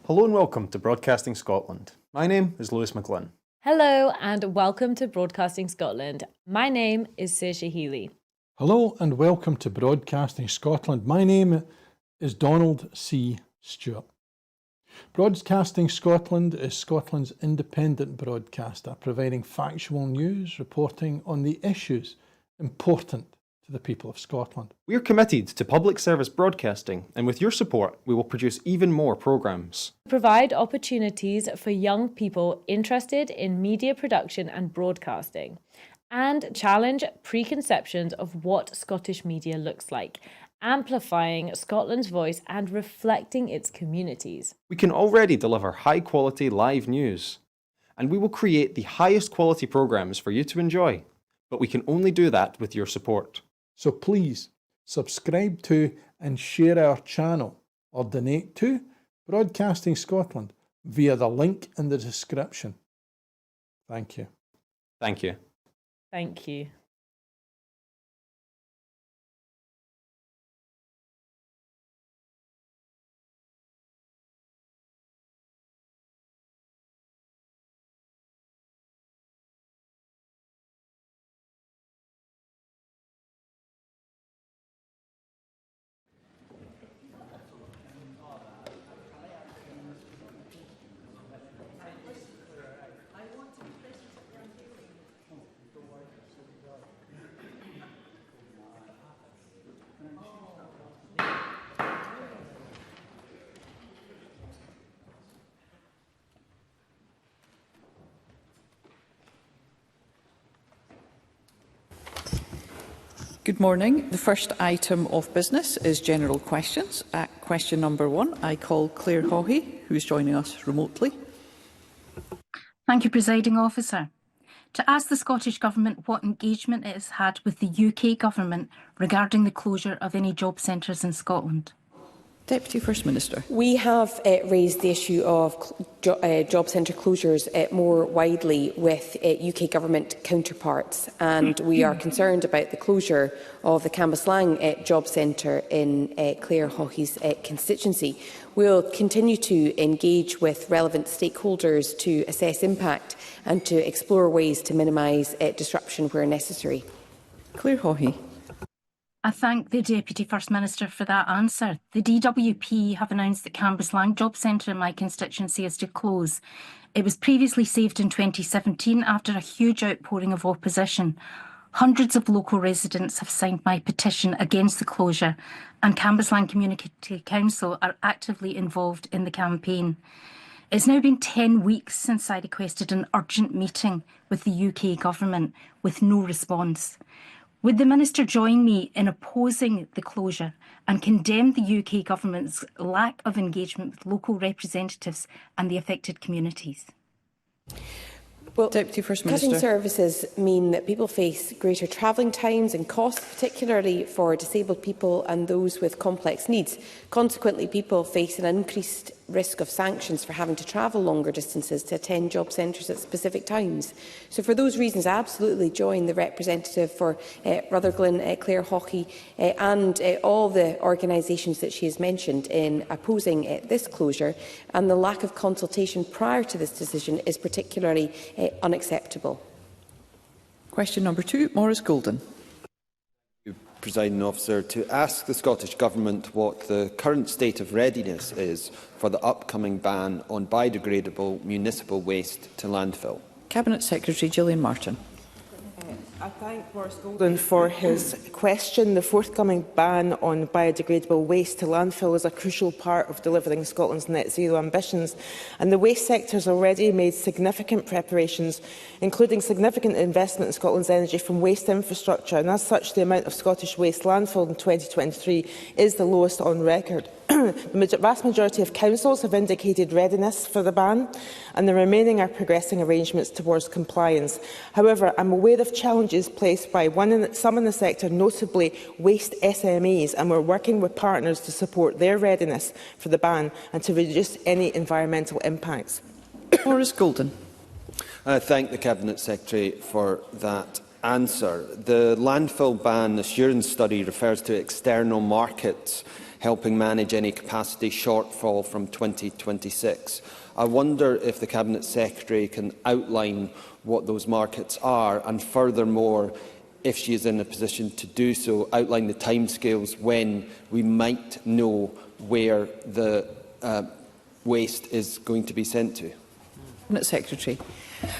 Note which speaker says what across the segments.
Speaker 1: Hello and welcome to Broadcasting Scotland. My name is Lewis McGlynn.
Speaker 2: Hello and welcome to Broadcasting Scotland. My name is Saoirse Healy.
Speaker 3: Hello and welcome to Broadcasting Scotland. My name is Donald C. Stewart. Broadcasting Scotland is Scotland's independent broadcaster, providing factual news, reporting on the issues important to the people of Scotland.
Speaker 1: We are committed to public service broadcasting, and with your support, we will produce even more programmes.
Speaker 2: Provide opportunities for young people interested in media production and broadcasting, and challenge preconceptions of what Scottish media looks like, amplifying Scotland's voice and reflecting its communities.
Speaker 1: We can already deliver high-quality live news, and we will create the highest quality programmes for you to enjoy. But we can only do that with your support.
Speaker 3: So please subscribe to and share our channel or donate to Broadcasting Scotland via the link in the description. Thank you.
Speaker 1: Thank you.
Speaker 2: Thank you.
Speaker 4: Good morning. The first item of business is general questions. At question number 1, I call Clare Haughey, who is joining us remotely.
Speaker 5: Thank you, Presiding Officer. To ask the Scottish Government what engagement it has had with the UK Government regarding the closure of any job centres in Scotland.
Speaker 4: Deputy First Minister.
Speaker 6: We have raised the issue of job centre closures more widely with UK Government counterparts, and we are concerned about the closure of the Cambuslang Job Centre in Clare Haughey's constituency. We will continue to engage with relevant stakeholders to assess impact and to explore ways to minimise disruption where necessary.
Speaker 4: Clare Haughey.
Speaker 5: I thank the Deputy First Minister for that answer. The DWP have announced that Cambuslang Job Centre in my constituency is to close. It was previously saved in 2017 after a huge outpouring of opposition. Hundreds of local residents have signed my petition against the closure, and Cambuslang Community Council are actively involved in the campaign. It's now been 10 weeks since I requested an urgent meeting with the UK Government with no response. Would the Minister join me in opposing the closure and condemn the UK Government's lack of engagement with local representatives and the affected communities?
Speaker 6: Well,
Speaker 4: Deputy First Minister.
Speaker 6: Cutting services mean that people face greater travelling times and costs, particularly for disabled people and those with complex needs. Consequently, people face an increased risk of sanctions for having to travel longer distances to attend job centres at specific times. So for those reasons, I absolutely join the representative for Rutherglen, Clare Haughey, and all the organisations that she has mentioned in opposing this closure, and the lack of consultation prior to this decision is particularly unacceptable.
Speaker 4: Question number 2, Maurice Golden.
Speaker 7: Presiding Officer, to ask the Scottish Government what the current state of readiness is for the upcoming ban on biodegradable municipal waste to landfill.
Speaker 4: Cabinet Secretary Gillian Martin.
Speaker 8: I thank Maurice Golden for his question. The forthcoming ban on biodegradable waste to landfill is a crucial part of delivering Scotland's net zero ambitions, and the waste sector has already made significant preparations, including significant investment in Scotland's energy from waste infrastructure, and as such the amount of Scottish waste landfilled in 2023 is the lowest on record. The vast majority of councils have indicated readiness for the ban, and the remaining are progressing arrangements towards compliance. However, I am aware of challenges placed by some in the sector, notably waste SMEs, and we are working with partners to support their readiness for the ban and to reduce any environmental impacts.
Speaker 4: Maurice Golden.
Speaker 7: I thank the Cabinet Secretary for that answer. The landfill ban assurance study refers to external markets helping manage any capacity shortfall from 2026. I wonder if the Cabinet Secretary can outline what those markets are, and furthermore, if she is in a position to do so, outline the timescales when we might know where the waste is going to be sent to.
Speaker 4: Cabinet Secretary.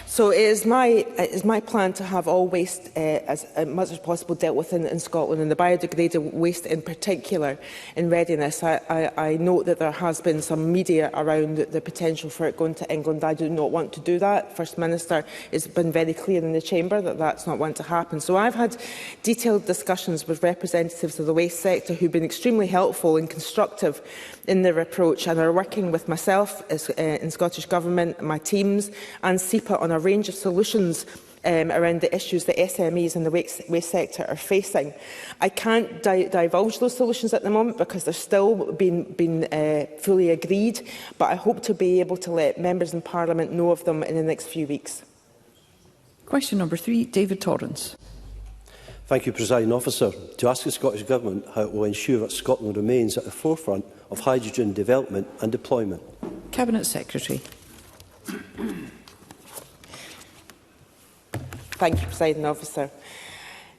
Speaker 8: So it is my plan to have all waste as much as possible dealt with in Scotland, and the biodegradable waste in particular in readiness. I note that there has been some media around the potential for it going to England. I do not want to do that. First Minister has been very clear in the Chamber that that's not going to happen. So I've had detailed discussions with representatives of the waste sector who've been extremely helpful and constructive in their approach, and are working with myself in Scottish Government, my teams and SEPA on a range of solutions around the issues that SMEs and the waste sector are facing. I can't divulge those solutions at the moment because they're still being fully agreed, but I hope to be able to let members in Parliament know of them in the next few weeks.
Speaker 4: Question number 3, David Torrance.
Speaker 9: Thank you, Presiding Officer. To ask the Scottish Government how it will ensure that Scotland remains at the forefront of hydrogen development and deployment.
Speaker 4: Cabinet Secretary.
Speaker 8: Thank you, Presiding Officer.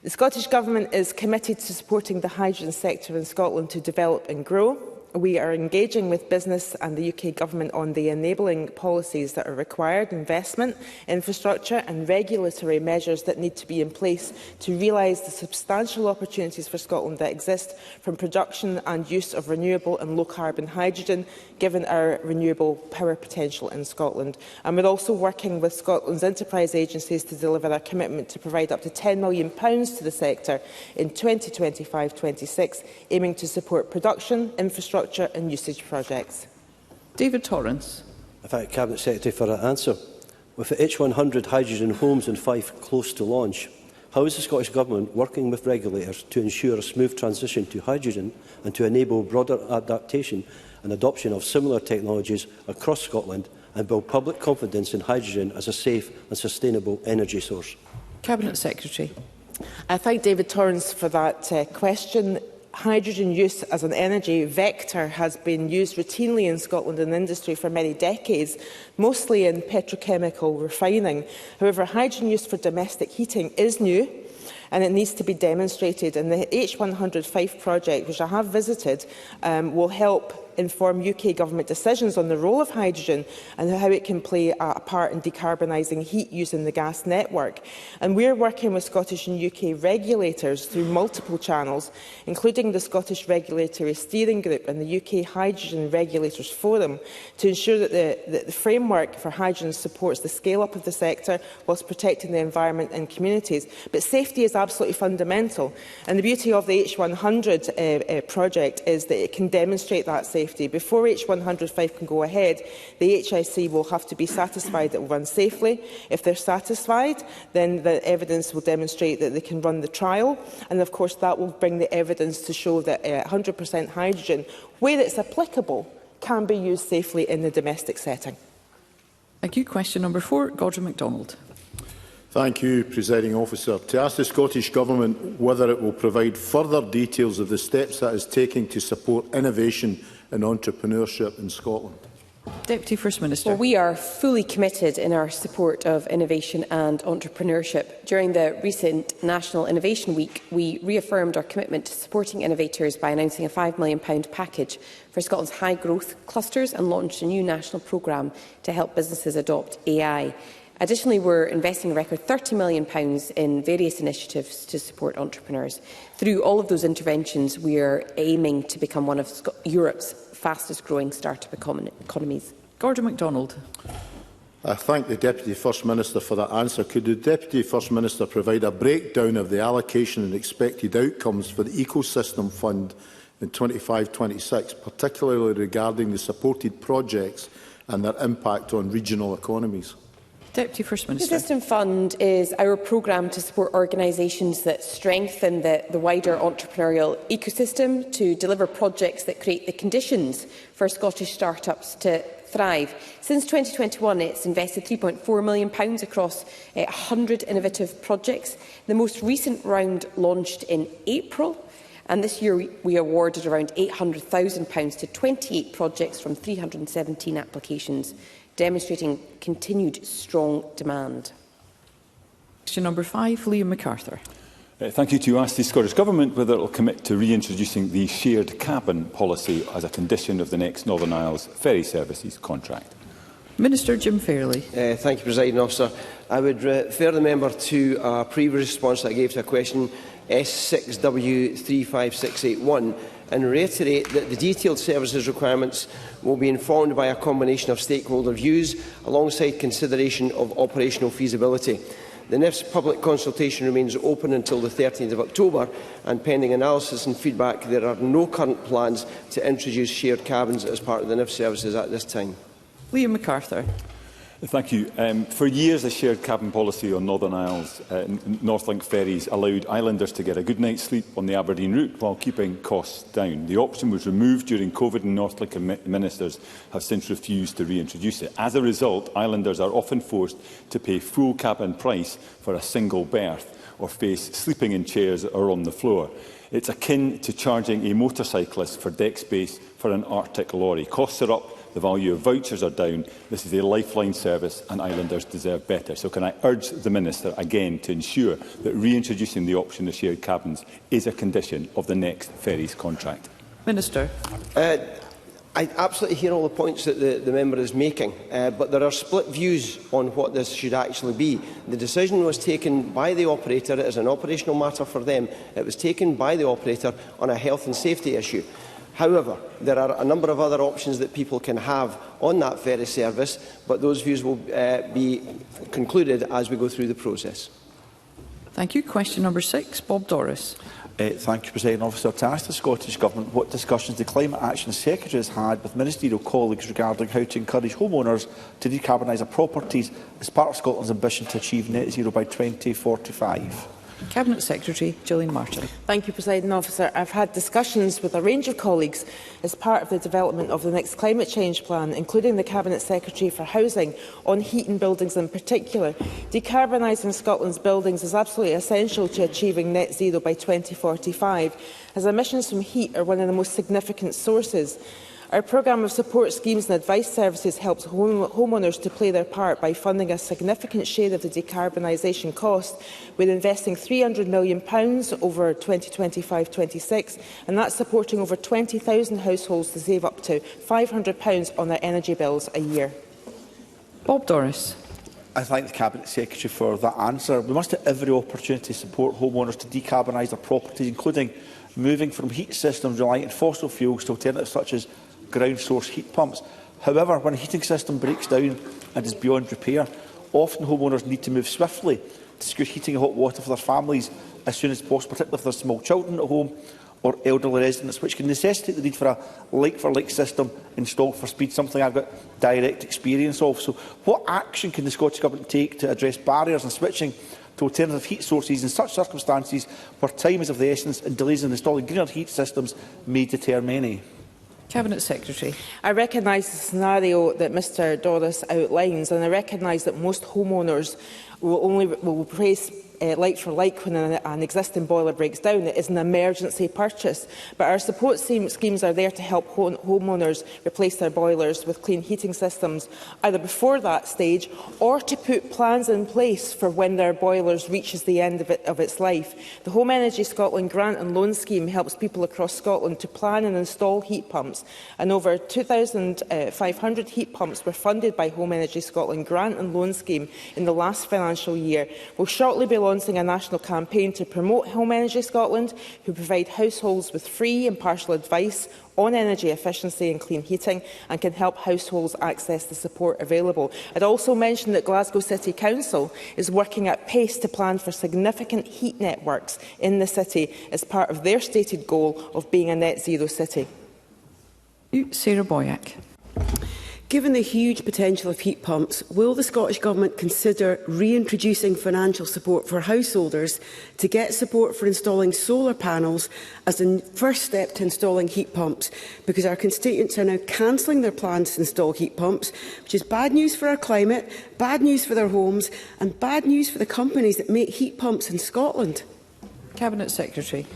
Speaker 8: The Scottish Government is committed to supporting the hydrogen sector in Scotland to develop and grow. We are engaging with business and the UK Government on the enabling policies that are required, investment, infrastructure and regulatory measures that need to be in place to realise the substantial opportunities for Scotland that exist from production and use of renewable and low-carbon hydrogen, given our renewable power potential in Scotland. And we're also working with Scotland's enterprise agencies to deliver our commitment to provide up to £10 million to the sector in 2025-26, aiming to support production, infrastructure and usage projects.
Speaker 4: David Torrance.
Speaker 9: I thank the Cabinet Secretary for that answer. With the H100 hydrogen homes in Fife close to launch, how is the Scottish Government working with regulators to ensure a smooth transition to hydrogen and to enable broader adaptation and adoption of similar technologies across Scotland and build public confidence in hydrogen as a safe and sustainable energy source?
Speaker 4: Cabinet Secretary.
Speaker 8: I thank David Torrance for that question. Hydrogen use as an energy vector has been used routinely in Scotland in industry for many decades, mostly in petrochemical refining. However, hydrogen use for domestic heating is new, and it needs to be demonstrated. And the H100 Fife project, which I have visited, will help inform UK Government decisions on the role of hydrogen and how it can play a part in decarbonising heat use in the gas network. And we're working with Scottish and UK regulators through multiple channels, including the Scottish Regulatory Steering Group and the UK Hydrogen Regulators Forum, to ensure that the framework for hydrogen supports the scale-up of the sector whilst protecting the environment and communities. But safety is absolutely fundamental, and the beauty of the H100 project is that it can demonstrate that safety. Before H105 can go ahead, the HIC will have to be satisfied that it will run safely. If they're satisfied, then the evidence will demonstrate that they can run the trial, and of course that will bring the evidence to show that 100% hydrogen, where it's applicable, can be used safely in the domestic setting.
Speaker 4: Thank you. Question number 4, Gordon MacDonald.
Speaker 10: Thank you, Presiding Officer. To ask the Scottish Government whether it will provide further details of the steps that it is taking to support innovation and entrepreneurship in Scotland.
Speaker 4: Deputy First Minister.
Speaker 6: Well, we are fully committed in our support of innovation and entrepreneurship. During the recent National Innovation Week, we reaffirmed our commitment to supporting innovators by announcing a £5 million package for Scotland's high-growth clusters and launched a new national programme to help businesses adopt AI. Additionally, we're investing a record £30 million in various initiatives to support entrepreneurs. Through all of those interventions, we are aiming to become one of Europe's fastest-growing start-up economies.
Speaker 4: Gordon MacDonald.
Speaker 10: I thank the Deputy First Minister for that answer. Could the Deputy First Minister provide a breakdown of the allocation and expected outcomes for the Ecosystem Fund in 25-26, particularly regarding the supported projects and their impact on regional economies?
Speaker 4: Deputy First Minister.
Speaker 6: The System Fund is our programme to support organisations that strengthen the wider entrepreneurial ecosystem to deliver projects that create the conditions for Scottish start-ups to thrive. Since 2021, it's invested £3.4 million across 100 innovative projects. The most recent round launched in April, And this year we awarded around £800,000 to 28 projects from 317 applications, demonstrating continued strong demand.
Speaker 4: Question number 5, Liam MacArthur.
Speaker 11: Thank you. To ask the Scottish Government whether it will commit to reintroducing the shared cabin policy as a condition of the next Northern Isles ferry services contract.
Speaker 4: Minister Jim Fairley.
Speaker 12: Thank you, Presiding Officer. I would refer the member to a previous response that I gave to a question S6W35681 and reiterate that the detailed services requirements will be informed by a combination of stakeholder views alongside consideration of operational feasibility. The NIF's public consultation remains open until the 13th of October, and pending analysis and feedback, there are no current plans to introduce shared cabins as part of the NIF services at this time.
Speaker 4: Liam MacArthur.
Speaker 11: Thank you. For years, the shared cabin policy on Northern Isles Northlink ferries allowed islanders to get a good night's sleep on the Aberdeen route while keeping costs down. The option was removed during COVID, and Northlink ministers have since refused to reintroduce it. As a result, islanders are often forced to pay full cabin price for a single berth or face sleeping in chairs or on the floor. It's akin to charging a motorcyclist for deck space for an Arctic lorry. Costs are up. The value of vouchers are down. This is a lifeline service and islanders deserve better. So can I urge the Minister again to ensure that reintroducing the option of shared cabins is a condition of the next ferries contract?
Speaker 4: Minister.
Speaker 12: I absolutely hear all the points that the member is making, but there are split views on what this should actually be. The decision was taken by the operator. It is an operational matter for them. It was taken by the operator on a health and safety issue. However, there are a number of other options that people can have on that ferry service, but those views will be concluded as we go through the process.
Speaker 4: Thank you. Question number 6, Bob Doris.
Speaker 13: Thank you, Presiding Officer. To ask the Scottish Government what discussions the Climate Action Secretary has had with ministerial colleagues regarding how to encourage homeowners to decarbonise their properties as part of Scotland's ambition to achieve net zero by 2045.
Speaker 4: Cabinet Secretary Gillian Martin.
Speaker 8: Thank you, Presiding Officer. I've had discussions with a range of colleagues as part of the development of the next climate change plan, including the Cabinet Secretary for Housing, on heat and buildings in particular. Decarbonising Scotland's buildings is absolutely essential to achieving net zero by 2045, as emissions from heat are one of the most significant sources. Our programme of support schemes and advice services helps homeowners to play their part by funding a significant share of the decarbonisation cost. We're investing £300 million over 2025-26, and that's supporting over 20,000 households to save up to £500 on their energy bills a year.
Speaker 4: Bob Doris.
Speaker 13: I thank the Cabinet Secretary for that answer. We must have every opportunity to support homeowners to decarbonise their properties, including moving from heat systems relying on fossil fuels to alternatives such as ground source heat pumps. However, when a heating system breaks down and is beyond repair, often homeowners need to move swiftly to secure heating and hot water for their families as soon as possible, particularly if there are small children at home or elderly residents, which can necessitate the need for a like-for-like system installed for speed, something I've got direct experience of. So what action can the Scottish Government take to address barriers and switching to alternative heat sources in such circumstances where time is of the essence and delays in installing greener heat systems may deter many?
Speaker 4: Cabinet Secretary.
Speaker 8: I recognise the scenario that Mr Doris outlines, and I recognise that most homeowners will replace like for like when an existing boiler breaks down. It is an emergency purchase, but our support schemes are there to help homeowners replace their boilers with clean heating systems either before that stage or to put plans in place for when their boilers reaches the end of its life. The Home Energy Scotland Grant and Loan Scheme helps people across Scotland to plan and install heat pumps, and over 2,500 heat pumps were funded by Home Energy Scotland Grant and Loan Scheme in the last financial year. We'll shortly be launching a national campaign to promote Home Energy Scotland, who provide households with free impartial advice on energy efficiency and clean heating, and can help households access the support available. I'd also mention that Glasgow City Council is working at pace to plan for significant heat networks in the city as part of their stated goal of being a net zero city.
Speaker 4: Sarah Boyack.
Speaker 14: Given the huge potential of heat pumps, will the Scottish Government consider reintroducing financial support for householders to get support for installing solar panels as a first step to installing heat pumps? Because our constituents are now cancelling their plans to install heat pumps, which is bad news for our climate, bad news for their homes and bad news for the companies that make heat pumps in Scotland.
Speaker 4: Cabinet Secretary.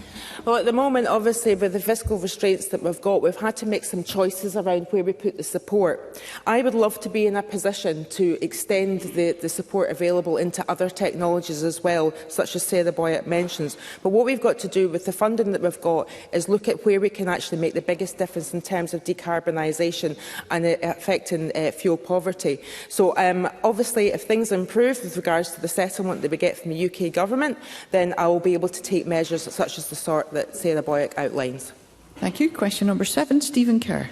Speaker 8: Well, at the moment, obviously, with the fiscal restraints that we've got, we've had to make some choices around where we put the support. I would love to be in a position to extend the support available into other technologies as well, such as Sarah Boyatt mentions. But what we've got to do with the funding that we've got is look at where we can actually make the biggest difference in terms of decarbonisation and affecting fuel poverty. So, obviously, if things improve with regards to the settlement that we get from the UK Government, then I will be able to take measures such as the sort that Sarah Boyack outlines.
Speaker 4: Thank you. Question number 7, Stephen Kerr.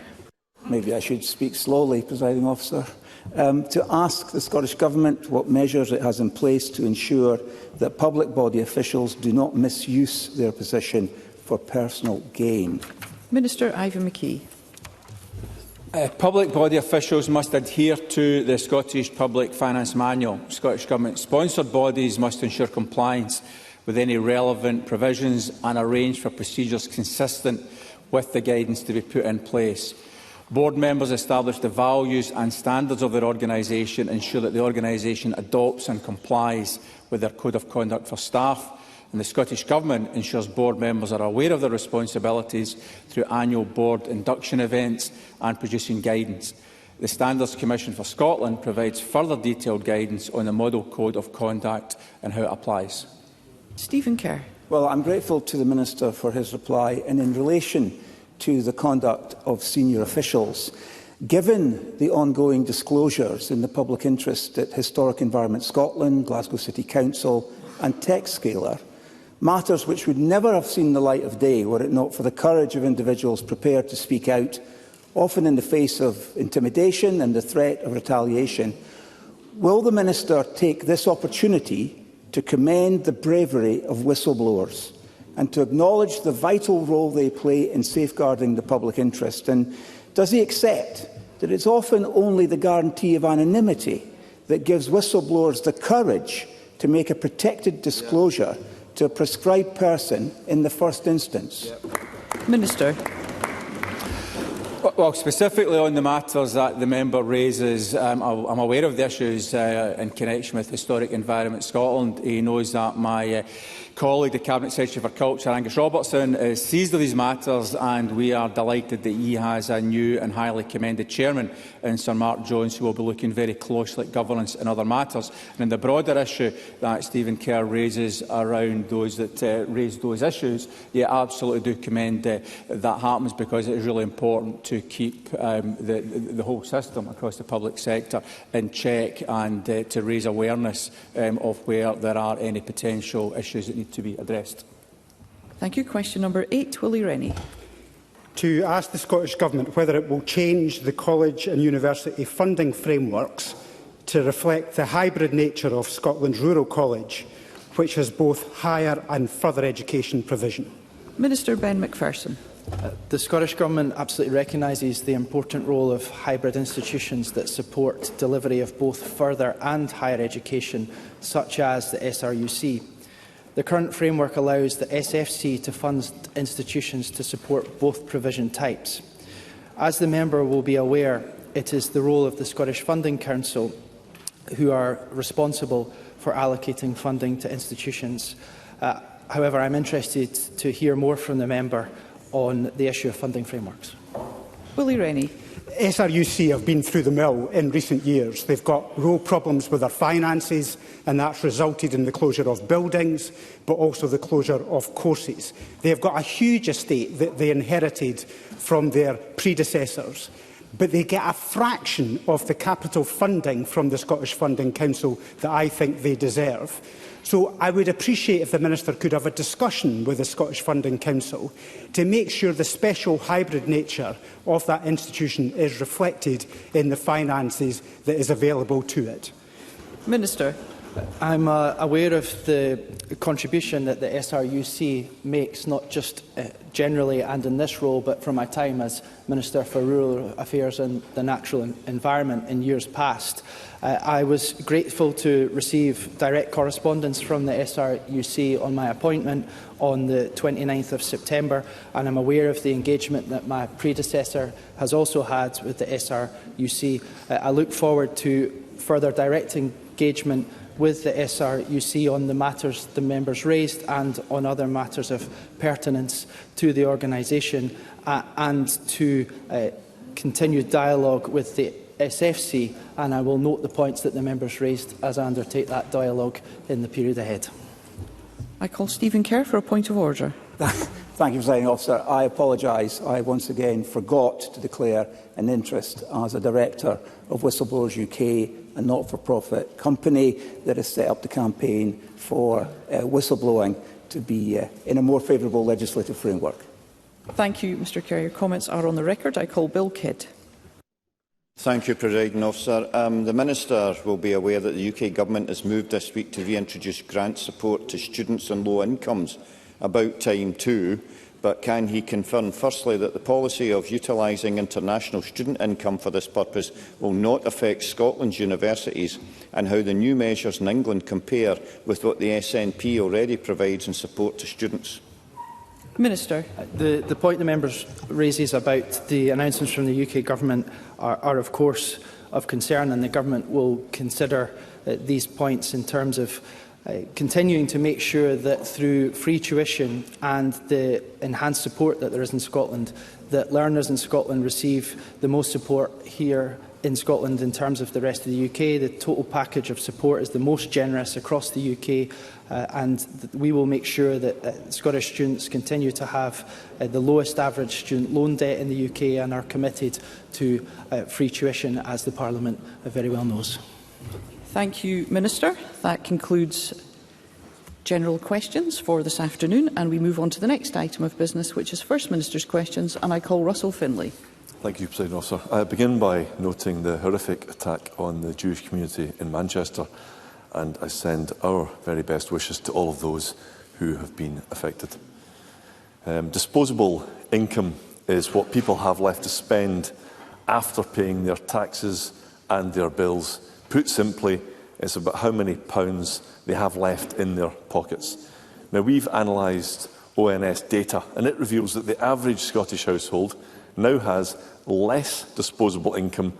Speaker 15: Maybe I should speak slowly, Presiding Officer. To ask the Scottish Government what measures it has in place to ensure that public body officials do not misuse their position for personal gain.
Speaker 4: Minister Ivan McKee.
Speaker 16: Public body officials must adhere to the Scottish Public Finance Manual. Scottish Government-sponsored bodies must ensure compliance with any relevant provisions and arrange for procedures consistent with the guidance to be put in place. Board members establish the values and standards of their organisation, ensure that the organisation adopts and complies with their code of conduct for staff, and the Scottish Government ensures board members are aware of their responsibilities through annual board induction events and producing guidance. The Standards Commission for Scotland provides further detailed guidance on the Model Code of Conduct and how it applies.
Speaker 4: Stephen Kerr.
Speaker 15: Well, I'm grateful to the Minister for his reply. And in relation to the conduct of senior officials, given the ongoing disclosures in the public interest at Historic Environment Scotland, Glasgow City Council and TechScaler, matters which would never have seen the light of day were it not for the courage of individuals prepared to speak out, often in the face of intimidation and the threat of retaliation, will the Minister take this opportunity to commend the bravery of whistleblowers and to acknowledge the vital role they play in safeguarding the public interest? And does he accept that it's often only the guarantee of anonymity that gives whistleblowers the courage to make a protected disclosure to a prescribed person in the first instance?
Speaker 4: Minister.
Speaker 16: Well, specifically on the matters that the member raises, I'm aware of the issues in connection with Historic Environment Scotland. He knows that my colleague, the Cabinet Secretary for Culture, Angus Robertson, is seized of these matters, and we are delighted that he has a new and highly commended chairman in Sir Mark Jones, who will be looking very closely at governance and other matters. And in the broader issue that Stephen Kerr raises around those that raise those issues, yeah, absolutely do commend that happens, because it is really important to keep the whole system across the public sector in check and to raise awareness of where there are any potential issues that need to be addressed.
Speaker 4: Thank you. Question number 8, Willie Rennie.
Speaker 17: To ask the Scottish Government whether it will change the college and university funding frameworks to reflect the hybrid nature of Scotland's rural college, which has both higher and further education provision.
Speaker 4: Minister Ben McPherson.
Speaker 18: The Scottish Government absolutely recognises the important role of hybrid institutions that support delivery of both further and higher education, such as the SRUC. The current framework allows the SFC to fund institutions to support both provision types. As the member will be aware, it is the role of the Scottish Funding Council, who are responsible for allocating funding to institutions. However, I'm interested to hear more from the member on the issue of funding frameworks.
Speaker 4: Willie Rennie.
Speaker 17: SRUC have been through the mill in recent years. They've got real problems with their finances, and that's resulted in the closure of buildings, but also the closure of courses. They've got a huge estate that they inherited from their predecessors, but they get a fraction of the capital funding from the Scottish Funding Council that I think they deserve. So I would appreciate if the Minister could have a discussion with the Scottish Funding Council to make sure the special hybrid nature of that institution is reflected in the finances that is available to it.
Speaker 4: Minister.
Speaker 18: I'm aware of the contribution that the SRUC makes, not just generally and in this role, but from my time as Minister for Rural Affairs and the Natural Environment in years past. I was grateful to receive direct correspondence from the SRUC on my appointment on the 29th of September, and I'm aware of the engagement that my predecessor has also had with the SRUC. I look forward to further direct engagement with the SRUC on the matters the members raised and on other matters of pertinence to the organisation, and to continue dialogue with the SFC, and I will note the points that the members raised as I undertake that dialogue in the period ahead.
Speaker 4: I call Stephen Kerr for a point of order.
Speaker 15: Thank you, Presiding Officer. I apologise. I once again forgot to declare an interest as a Director of Whistleblowers UK, a not-for-profit company that has set up the campaign for whistleblowing to be in a more favourable legislative framework.
Speaker 4: Thank you, Mr Kerr. Your comments are on the record. I call Bill Kidd.
Speaker 19: Thank you, Presiding Officer. The Minister will be aware that the UK Government has moved this week to reintroduce grant support to students on low incomes. About time too, but can he confirm firstly that the policy of utilising international student income for this purpose will not affect Scotland's universities, and how the new measures in England compare with what the SNP already provides in support to students?
Speaker 18: Minister. The point the members raises about the announcements from the UK Government are of course of concern, and the Government will consider these points in terms of continuing to make sure that through free tuition and the enhanced support that there is in Scotland, that learners in Scotland receive the most support here in Scotland in terms of the rest of the UK. The total package of support is the most generous across the UK, and we will make sure that Scottish students continue to have the lowest average student loan debt in the UK and are committed to free tuition, as the Parliament very well knows.
Speaker 4: Thank you, Minister. That concludes general questions for this afternoon, and we move on to the next item of business, which is First Minister's questions, and I call Russell Finlay.
Speaker 20: Thank you, Presiding Officer. I begin by noting the horrific attack on the Jewish community in Manchester, and I send our very best wishes to all of those who have been affected. Disposable income is what people have left to spend after paying their taxes and their bills. Put simply, it's about how many pounds they have left in their pockets. Now, we've analysed ONS data, and it reveals that the average Scottish household now has less disposable income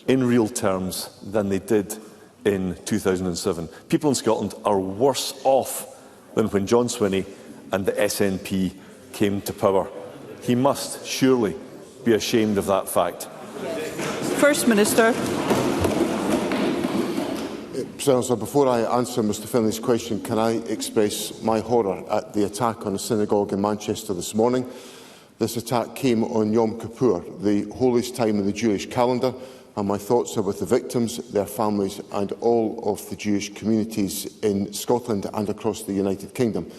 Speaker 20: in real terms than they did in 2007. People in Scotland are worse off than when John Swinney and the SNP came to power. He must surely be ashamed of that fact.
Speaker 4: First Minister.
Speaker 10: President, before I answer Mr Finlay's question, can I express my horror at the attack on a synagogue in Manchester this morning? This attack came on Yom Kippur, the holiest time in the Jewish calendar, and my thoughts are with the victims, their families and all of the Jewish communities in Scotland and across the United Kingdom.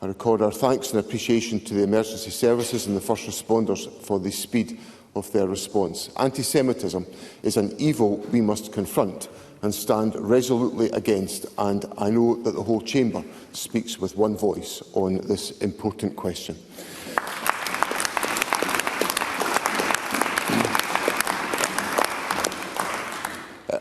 Speaker 10: I record our thanks and appreciation to the emergency services and the first responders for the speed of their response. Anti-Semitism is an evil we must confront and stand resolutely against, and I know that the whole Chamber speaks with one voice on this important question.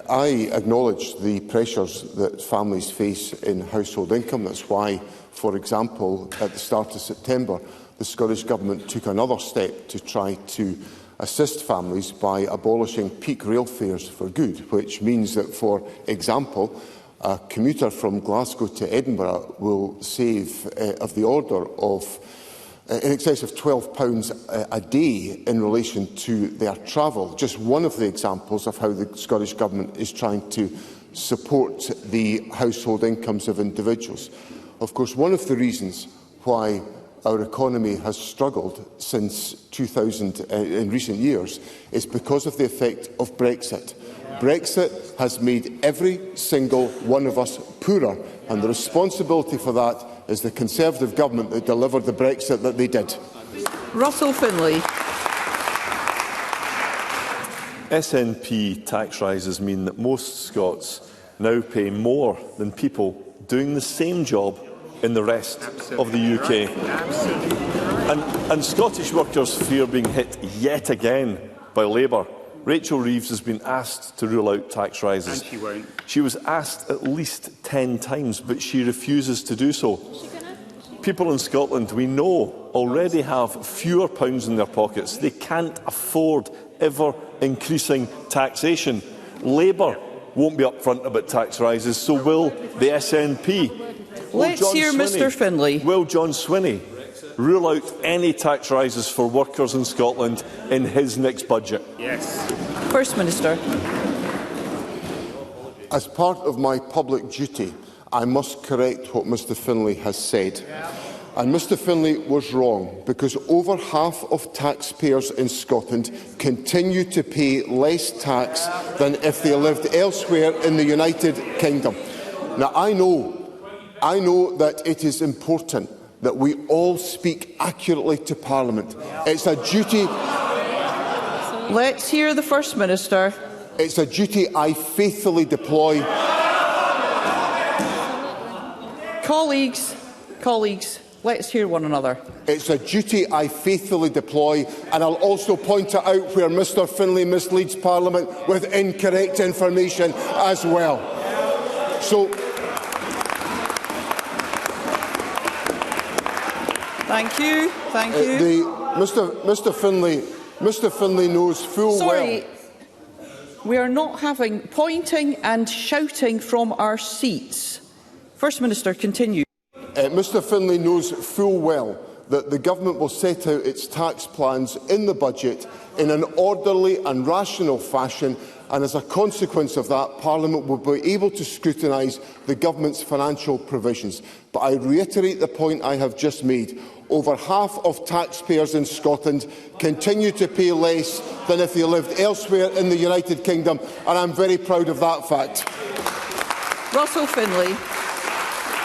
Speaker 10: I acknowledge the pressures that families face in household income. That's why, for example, at the start of September, the Scottish Government took another step to try to assist families by abolishing peak rail fares for good, which means that, for example, a commuter from Glasgow to Edinburgh will save of the order of in excess of £12 a day in relation to their travel. Just one of the examples of how the Scottish Government is trying to support the household incomes of individuals. Of course, one of the reasons why our economy has struggled since 2000 in recent years is because of the effect of Brexit. Brexit has made every single one of us poorer, and the responsibility for that is the Conservative Government that delivered the Brexit that they did.
Speaker 4: Russell Finlay.
Speaker 20: SNP tax rises mean that most Scots now pay more than people doing the same job in the rest of the UK. And Scottish workers fear being hit yet again by Labour. Rachel Reeves has been asked to rule out tax rises.
Speaker 21: And she won't.
Speaker 20: She was asked at least 10 times, but she refuses to do so. People in Scotland, we know, already have fewer pounds in their pockets. They can't afford ever-increasing taxation. Labour won't be upfront about tax rises, so will the SNP.
Speaker 4: Let's hear Mr Finlay.
Speaker 20: Will John Swinney rule out any tax rises for workers in Scotland in his next budget?
Speaker 4: Yes. First Minister.
Speaker 21: As part of my public duty, I must correct what Mr Finlay has said. And Mr Finlay was wrong, because over half of taxpayers in Scotland continue to pay less tax than if they lived elsewhere in the United Kingdom. Now, I know that it is important that we all speak accurately to Parliament. It's a duty.
Speaker 4: Let's hear the First Minister.
Speaker 21: It's a duty I faithfully deploy.
Speaker 4: Colleagues, let's hear one another.
Speaker 21: It's a duty I faithfully deploy, and I'll also point it out where Mr Finlay misleads Parliament with incorrect information as well. So,
Speaker 4: thank you.
Speaker 21: Mr Finlay knows full well.
Speaker 4: We are not having pointing and shouting from our seats. First Minister, continue.
Speaker 21: Mr Finlay knows full well that the Government will set out its tax plans in the budget in an orderly and rational fashion, and as a consequence of that, Parliament will be able to scrutinise the Government's financial provisions. But I reiterate the point I have just made. Over half of taxpayers in Scotland continue to pay less than if they lived elsewhere in the United Kingdom, and I'm very proud of that fact.
Speaker 4: Russell Finlay.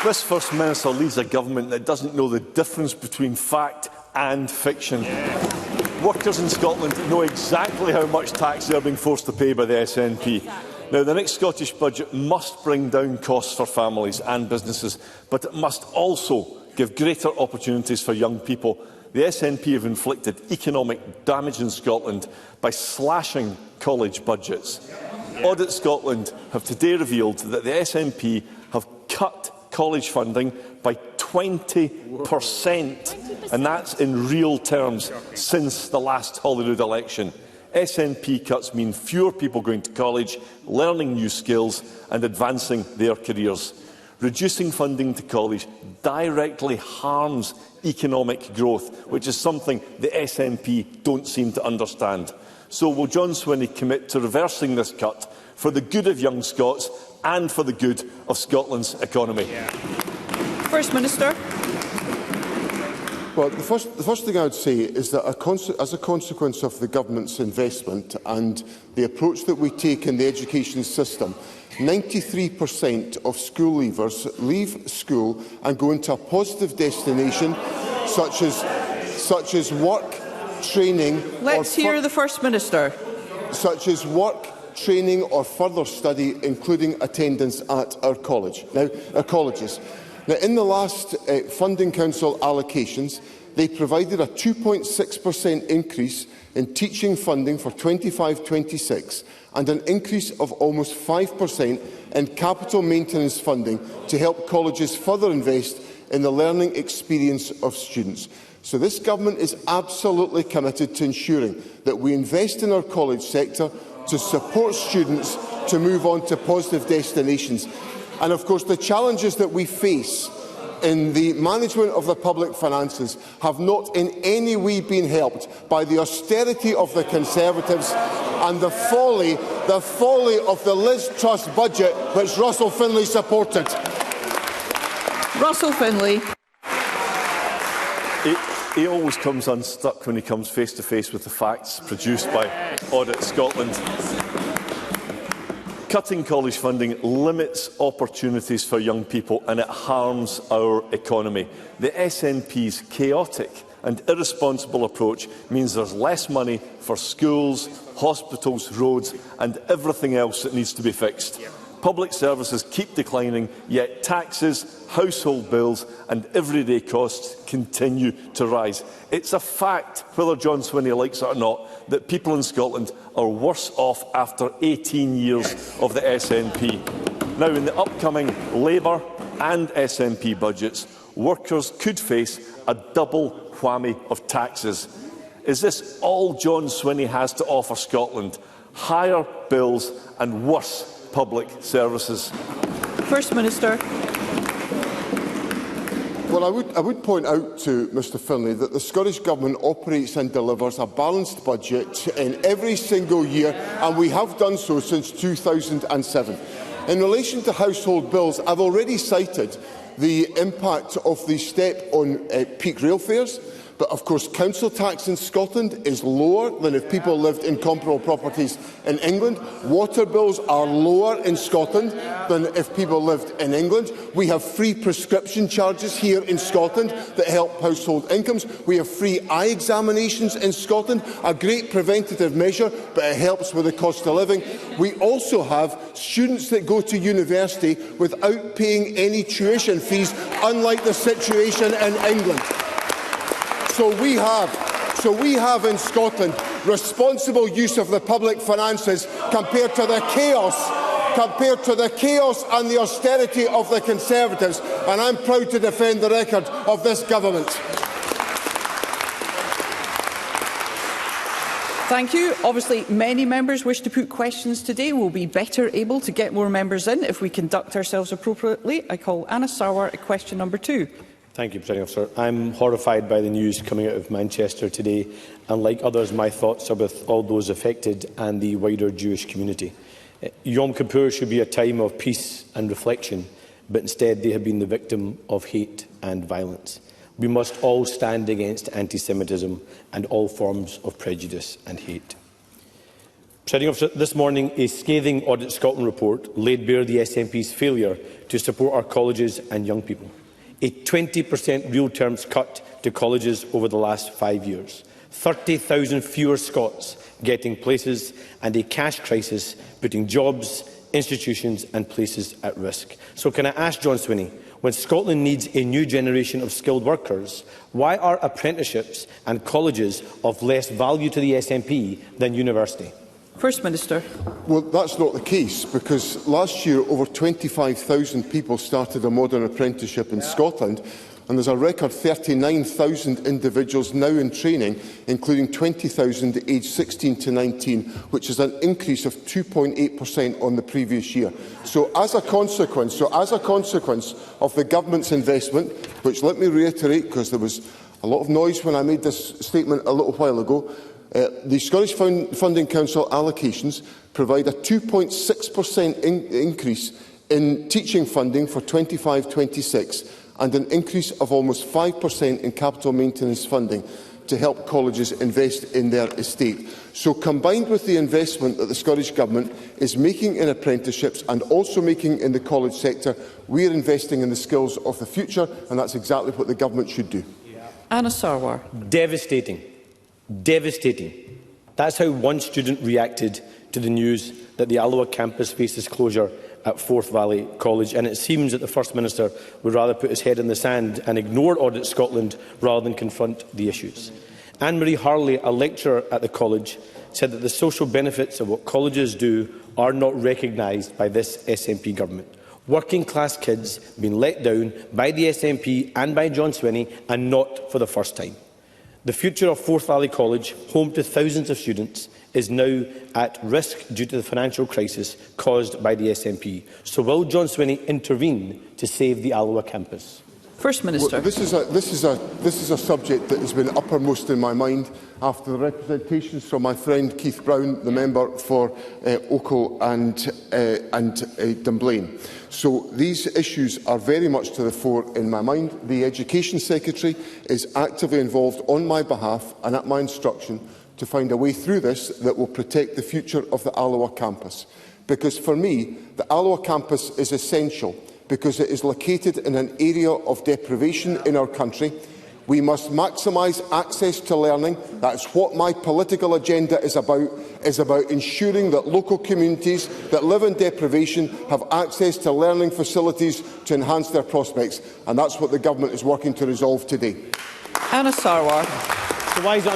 Speaker 20: This First Minister leads a government that doesn't know the difference between fact and fiction. Workers in Scotland know exactly how much tax they are being forced to pay by the SNP. Now, the next Scottish budget must bring down costs for families and businesses, but it must also give greater opportunities for young people. The SNP have inflicted economic damage in Scotland by slashing college budgets. Audit Scotland have today revealed that the SNP have cut college funding by 20%, and that's in real terms since the last Holyrood election. SNP cuts mean fewer people going to college, learning new skills and advancing their careers. Reducing funding to college directly harms economic growth, which is something the SNP don't seem to understand. So will John Swinney commit to reversing this cut for the good of young Scots and for the good of Scotland's economy?
Speaker 4: First Minister.
Speaker 21: Well, the first thing I would say is that as a consequence of the Government's investment and the approach that we take in the education system, 93% of school leavers leave school and go into a positive destination such as work, training.
Speaker 4: Let's hear the First Minister.
Speaker 21: Such as work, training or further study, including attendance at our colleges. Now, in the last Funding Council allocations, they provided a 2.6% increase in teaching funding for 25-26 and an increase of almost 5% in capital maintenance funding to help colleges further invest in the learning experience of students. So this Government is absolutely committed to ensuring that we invest in our college sector to support students to move on to positive destinations. And of course, the challenges that we face in the management of the public finances have not in any way been helped by the austerity of the Conservatives and the folly of the Liz Truss budget, which Russell Finlay supported.
Speaker 4: Russell Finlay.
Speaker 20: He always comes unstuck when he comes face to face with the facts produced by Audit Scotland. Cutting college funding limits opportunities for young people and it harms our economy. The SNP's chaotic and irresponsible approach means there's less money for schools, hospitals, roads and everything else that needs to be fixed. Public services keep declining, yet taxes, household bills and everyday costs continue to rise. It's a fact, whether John Swinney likes it or not, that people in Scotland are worse off after 18 years of the SNP. Now, in the upcoming Labour and SNP budgets, workers could face a double whammy of taxes. Is this all John Swinney has to offer Scotland? Higher bills and worse public services.
Speaker 4: First Minister.
Speaker 21: Well, I would point out to Mr Finlay that the Scottish Government operates and delivers a balanced budget in every single year, and we have done so since 2007. In relation to household bills, I've already cited the impact of the step on peak rail fares. But of course, council tax in Scotland is lower than if people lived in comparable properties in England. Water bills are lower in Scotland than if people lived in England. We have free prescription charges here in Scotland that help household incomes. We have free eye examinations in Scotland, a great preventative measure, but it helps with the cost of living. We also have students that go to university without paying any tuition fees, unlike the situation in England. So we have in Scotland responsible use of the public finances compared to the chaos and the austerity of the Conservatives, and I'm proud to defend the record of this government.
Speaker 4: Thank you. Obviously, many members wish to put questions today. We'll be better able to get more members in if we conduct ourselves appropriately. I call Anna Sarwar at question number 2.
Speaker 3: Thank you, Presiding Officer. I'm horrified by the news coming out of Manchester today, and like others, my thoughts are with all those affected and the wider Jewish community. Yom Kippur should be a time of peace and reflection, but instead they have been the victim of hate and violence. We must all stand against anti-Semitism and all forms of prejudice and hate. Presiding Officer, this morning a scathing Audit Scotland report laid bare the SNP's failure to support our colleges and young people. A 20% real terms cut to colleges over the last 5 years, 30,000 fewer Scots getting places, and a cash crisis putting jobs, institutions and places at risk. So can I ask John Swinney, when Scotland needs a new generation of skilled workers, why are apprenticeships and colleges of less value to the SNP than university?
Speaker 4: First Minister.
Speaker 21: Well, that's not the case, because last year over 25,000 people started a modern apprenticeship in Scotland, and there's a record 39,000 individuals now in training, including 20,000 aged 16 to 19, which is an increase of 2.8% on the previous year. So as a consequence of the government's investment, which, let me reiterate, because there was a lot of noise when I made this statement a little while ago, the Scottish Funding Council allocations provide a 2.6% increase in teaching funding for 25-26 and an increase of almost 5% in capital maintenance funding to help colleges invest in their estate. So, combined with the investment that the Scottish Government is making in apprenticeships and also making in the college sector, we are investing in the skills of the future, and that's exactly what the Government should do.
Speaker 4: Anna Sarwar.
Speaker 3: Devastating. Devastating. That's how one student reacted to the news that the Alloa campus faces closure at Forth Valley College, and it seems that the First Minister would rather put his head in the sand and ignore Audit Scotland rather than confront the issues. Anne-Marie Harley, a lecturer at the college, said that the social benefits of what colleges do are not recognised by this SNP government. Working class kids being let down by the SNP and by John Swinney, and not for the first time. The future of Forth Valley College, home to thousands of students, is now at risk due to the financial crisis caused by the SNP. So will John Swinney intervene to save the Alloa campus?
Speaker 4: First Minister.
Speaker 21: Well, this is a subject that has been uppermost in my mind after the representations from my friend Keith Brown, the member for Oakhill and Dunblane. So these issues are very much to the fore in my mind. The Education Secretary is actively involved on my behalf and at my instruction to find a way through this that will protect the future of the Alloa campus. Because for me, the Alloa campus is essential because it is located in an area of deprivation in our country. We must maximise access to learning. That's what my political agenda is about ensuring that local communities that live in deprivation have access to learning facilities to enhance their prospects. And that's what the Government is working to resolve today.
Speaker 4: Anna Sarwar.
Speaker 3: So why is it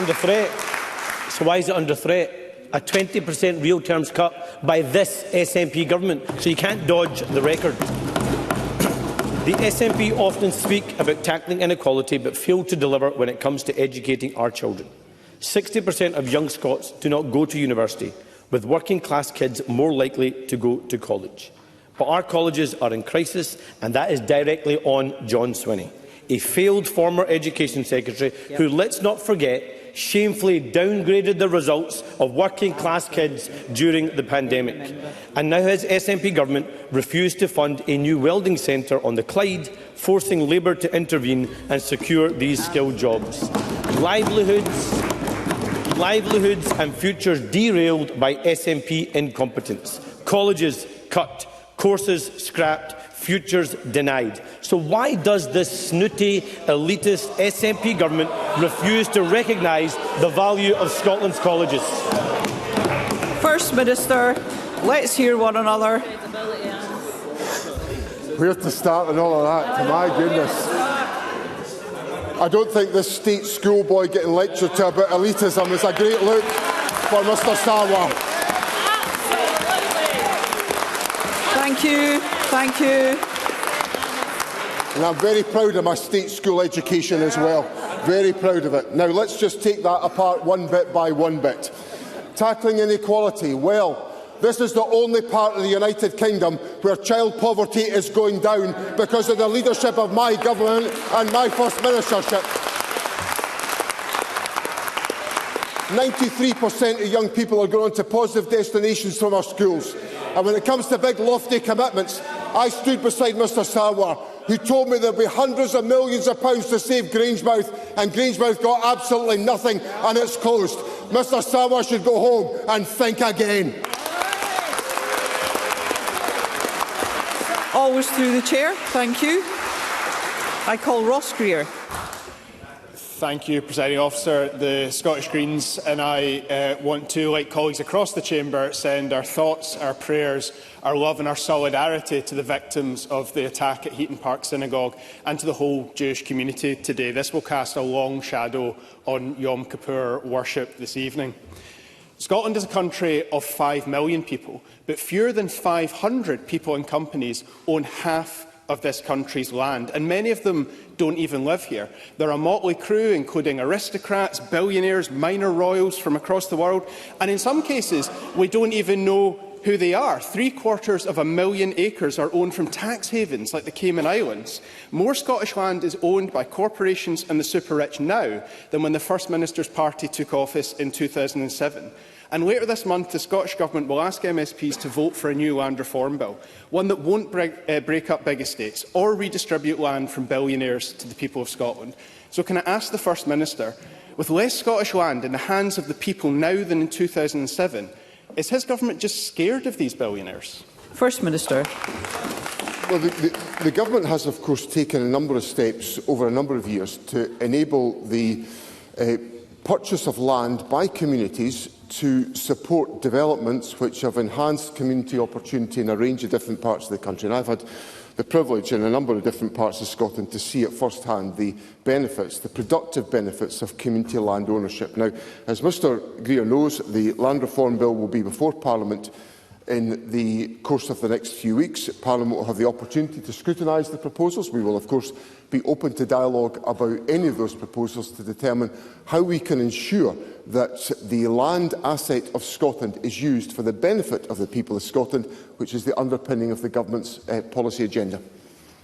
Speaker 3: under threat? A 20% real terms cut by this SNP government. So you can't dodge the record. The SNP often speak about tackling inequality but fail to deliver when it comes to educating our children. 60% of young Scots do not go to university, with working-class kids more likely to go to college. But our colleges are in crisis, and that is directly on John Swinney, a failed former Education Secretary who, let's not forget, shamefully downgraded the results of working-class kids during the pandemic. And now his SNP government refused to fund a new welding centre on the Clyde, forcing Labour to intervene and secure these skilled jobs. Livelihoods and futures derailed by SNP incompetence. Colleges cut, courses scrapped, futures denied. So why does this snooty, elitist SNP government refuse to recognise the value of Scotland's colleges?
Speaker 4: First Minister, let's hear one another.
Speaker 21: Where to start and all of that? My goodness. I don't think this state schoolboy getting lectured to about elitism is a great look for Mr Sarwar.
Speaker 4: Thank you. Thank you.
Speaker 21: And I'm very proud of my state school education as well. Very proud of it. Now, let's just take that apart one bit by one bit. Tackling inequality. Well, this is the only part of the United Kingdom where child poverty is going down because of the leadership of my government and my First Ministership. 93% of young people are going on to positive destinations from our schools. And when it comes to big, lofty commitments, I stood beside Mr Sarwar, who told me there would be hundreds of millions of pounds to save Grangemouth, and Grangemouth got absolutely nothing, and it's closed. Mr Sarwar should go home and think again.
Speaker 4: Always through the chair. Thank you. I call Ross Greer.
Speaker 1: Thank you, Presiding Officer. The Scottish Greens and I want to, like colleagues across the chamber, send our thoughts, our prayers, our love and our solidarity to the victims of the attack at Heaton Park Synagogue and to the whole Jewish community today. This will cast a long shadow on Yom Kippur worship this evening. Scotland is a country of 5 million people, but fewer than 500 people and companies own half of this country's land, and many of them don't even live here. They're a motley crew, including aristocrats, billionaires, minor royals from across the world, and in some cases we don't even know who they are. 750,000 acres are owned from tax havens like the Cayman Islands. More Scottish land is owned by corporations and the super-rich now than when the First Minister's party took office in 2007. And later this month, the Scottish Government will ask MSPs to vote for a new land reform bill, one that won't break up big estates or redistribute land from billionaires to the people of Scotland. So can I ask the First Minister, with less Scottish land in the hands of the people now than in 2007, is his government just scared of these billionaires?
Speaker 4: First Minister.
Speaker 21: Well, the government has, of course, taken a number of steps over a number of years to enable the purchase of land by communities to support developments which have enhanced community opportunity in a range of different parts of the country. And I've had the privilege in a number of different parts of Scotland to see at first hand the benefits, the productive benefits of community land ownership. Now, as Mr Greer knows, the Land Reform Bill will be before Parliament in the course of the next few weeks. Parliament will have the opportunity to scrutinise the proposals. We will, of course, be open to dialogue about any of those proposals to determine how we can ensure that the land asset of Scotland is used for the benefit of the people of Scotland, which is the underpinning of the government's policy agenda.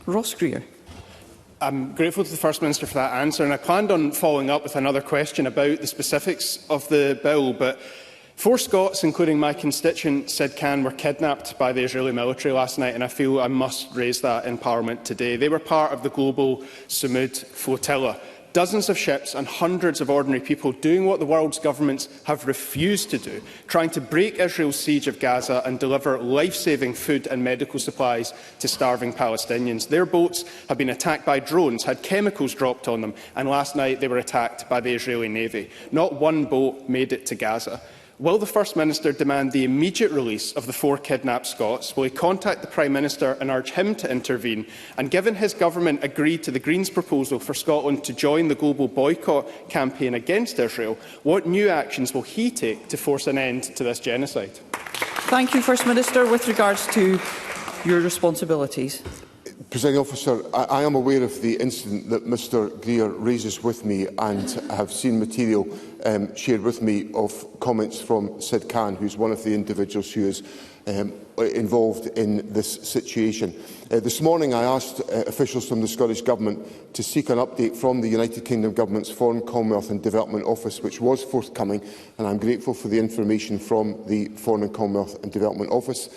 Speaker 4: Ross Greer.
Speaker 1: I'm grateful to the First Minister for that answer, and I planned on following up with another question about the specifics of the bill, but 4 Scots, including my constituent Sid Khan, were kidnapped by the Israeli military last night, and I feel I must raise that in Parliament today. They were part of the global Samud flotilla. Dozens of ships and hundreds of ordinary people doing what the world's governments have refused to do, trying to break Israel's siege of Gaza and deliver life-saving food and medical supplies to starving Palestinians. Their boats have been attacked by drones, had chemicals dropped on them, and last night they were attacked by the Israeli Navy. Not one boat made it to Gaza. Will the First Minister demand the immediate release of the 4 kidnapped Scots? Will he contact the Prime Minister and urge him to intervene? And given his government agreed to the Greens' proposal for Scotland to join the global boycott campaign against Israel, what new actions will he take to force an end to this genocide?
Speaker 4: Thank you, First Minister. With regards to your responsibilities.
Speaker 21: Presiding Officer, I am aware of the incident that Mr Greer raises with me and have seen material shared with me of comments from Sid Khan, who is one of the individuals who is involved in this situation. This morning I asked officials from the Scottish Government to seek an update from the United Kingdom Government's Foreign, Commonwealth and Development Office, which was forthcoming, and I am grateful for the information from the Foreign and Commonwealth and Development Office.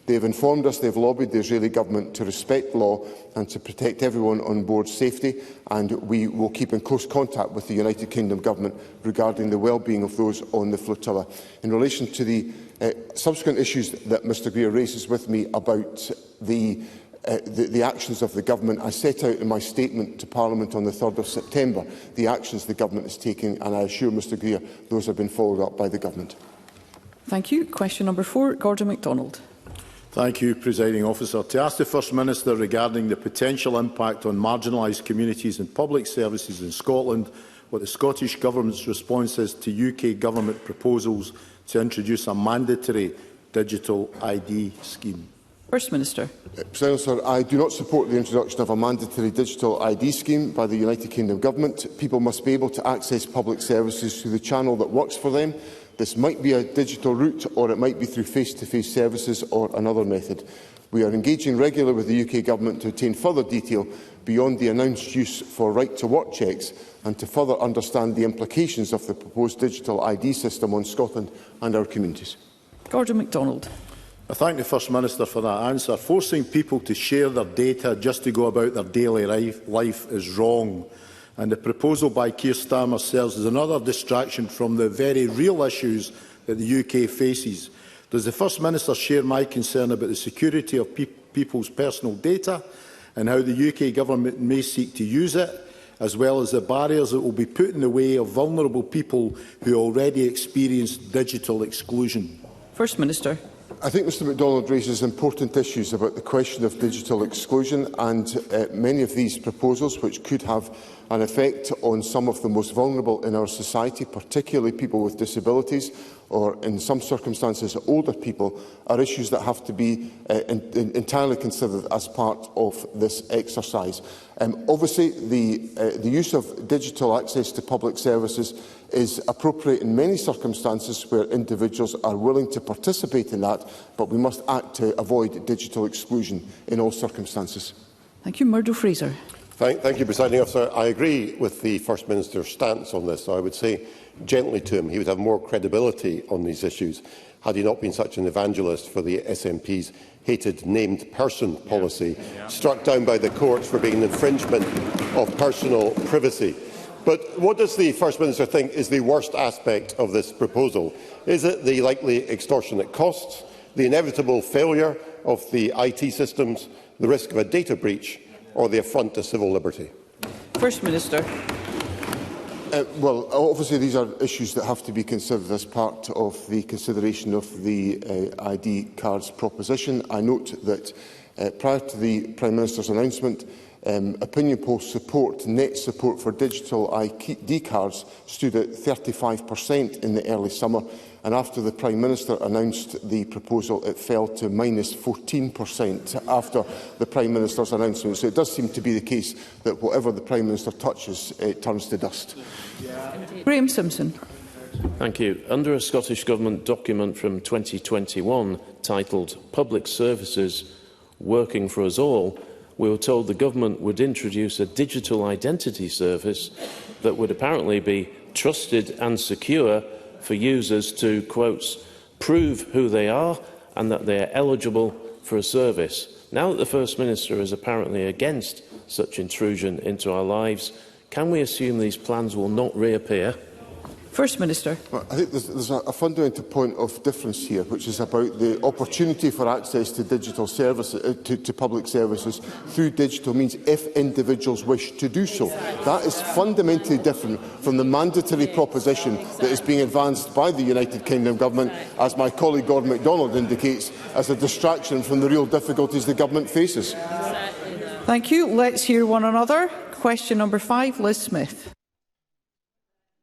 Speaker 21: They have informed us they have lobbied the Israeli Government to respect law and to protect everyone on board's safety, and we will keep in close contact with the United Kingdom Government regarding the well-being of those on the flotilla. In relation to the subsequent issues that Mr Greer raises with me about the actions of the Government, I set out in my statement to Parliament on the 3rd of September the actions the Government is taking, and I assure Mr Greer those have been followed up by the Government.
Speaker 4: Thank you. Question number 4, Gordon MacDonald.
Speaker 10: Thank you, Presiding Officer. To ask the First Minister regarding the potential impact on marginalised communities and public services in Scotland, what the Scottish Government's response is to UK Government proposals to introduce a mandatory digital ID scheme.
Speaker 4: First Minister.
Speaker 21: Presiding Officer, I do not support the introduction of a mandatory digital ID scheme by the United Kingdom Government. People must be able to access public services through the channel that works for them. This might be a digital route, or it might be through face-to-face services or another method. We are engaging regularly with the UK Government to obtain further detail beyond the announced use for right-to-work checks and to further understand the implications of the proposed digital ID system on Scotland and our communities.
Speaker 4: Gordon MacDonald.
Speaker 10: I thank the First Minister for that answer. Forcing people to share their data just to go about their daily life is wrong. And the proposal by Keir Starmer serves as another distraction from the very real issues that the UK faces. Does the First Minister share my concern about the security of people's personal data and how the UK Government may seek to use it, as well as the barriers that will be put in the way of vulnerable people who already experience digital exclusion?
Speaker 4: First Minister.
Speaker 21: I think Mr MacDonald raises important issues about the question of digital exclusion, and many of these proposals, which could have an effect on some of the most vulnerable in our society, particularly people with disabilities, or in some circumstances older people, are issues that have to be entirely considered as part of this exercise. Obviously, the use of digital access to public services is appropriate in many circumstances where individuals are willing to participate in that, but we must act to avoid digital exclusion in all circumstances.
Speaker 4: Thank you. Murdo Fraser.
Speaker 2: Thank you, Presiding Officer. I agree with the First Minister's stance on this. I would say gently to him he would have more credibility on these issues had he not been such an evangelist for the SNP's hated named person policy, struck down by the courts for being an infringement of personal privacy. But what does the First Minister think is the worst aspect of this proposal? Is it the likely extortionate costs, the inevitable failure of the IT systems, the risk of a data breach, or the affront to civil liberty?
Speaker 4: First Minister.
Speaker 21: Well, obviously these are issues that have to be considered as part of the consideration of the ID cards proposition. I note that prior to the Prime Minister's announcement, opinion poll net support for digital ID cards stood at 35% in the early summer, and after the Prime Minister announced the proposal, it fell to minus 14% after the Prime Minister's announcement. So it does seem to be the case that whatever the Prime Minister touches, it turns to dust.
Speaker 4: Graham Simpson.
Speaker 22: Thank you. Under a Scottish Government document from 2021 titled Public Services Working for Us All, we were told the Government would introduce a digital identity service that would apparently be trusted and secure for users to, quote, prove who they are and that they are eligible for a service. Now that the First Minister is apparently against such intrusion into our lives, can we assume these plans will not reappear?
Speaker 4: First Minister.
Speaker 21: Well, I think there's a fundamental point of difference here, which is about the opportunity for access to digital services, to public services through digital means if individuals wish to do so. That is fundamentally different from the mandatory proposition that is being advanced by the United Kingdom Government, as my colleague Gordon MacDonald indicates, as a distraction from the real difficulties the Government faces.
Speaker 4: Thank you. Let's hear one another. Question number 5, Liz Smith.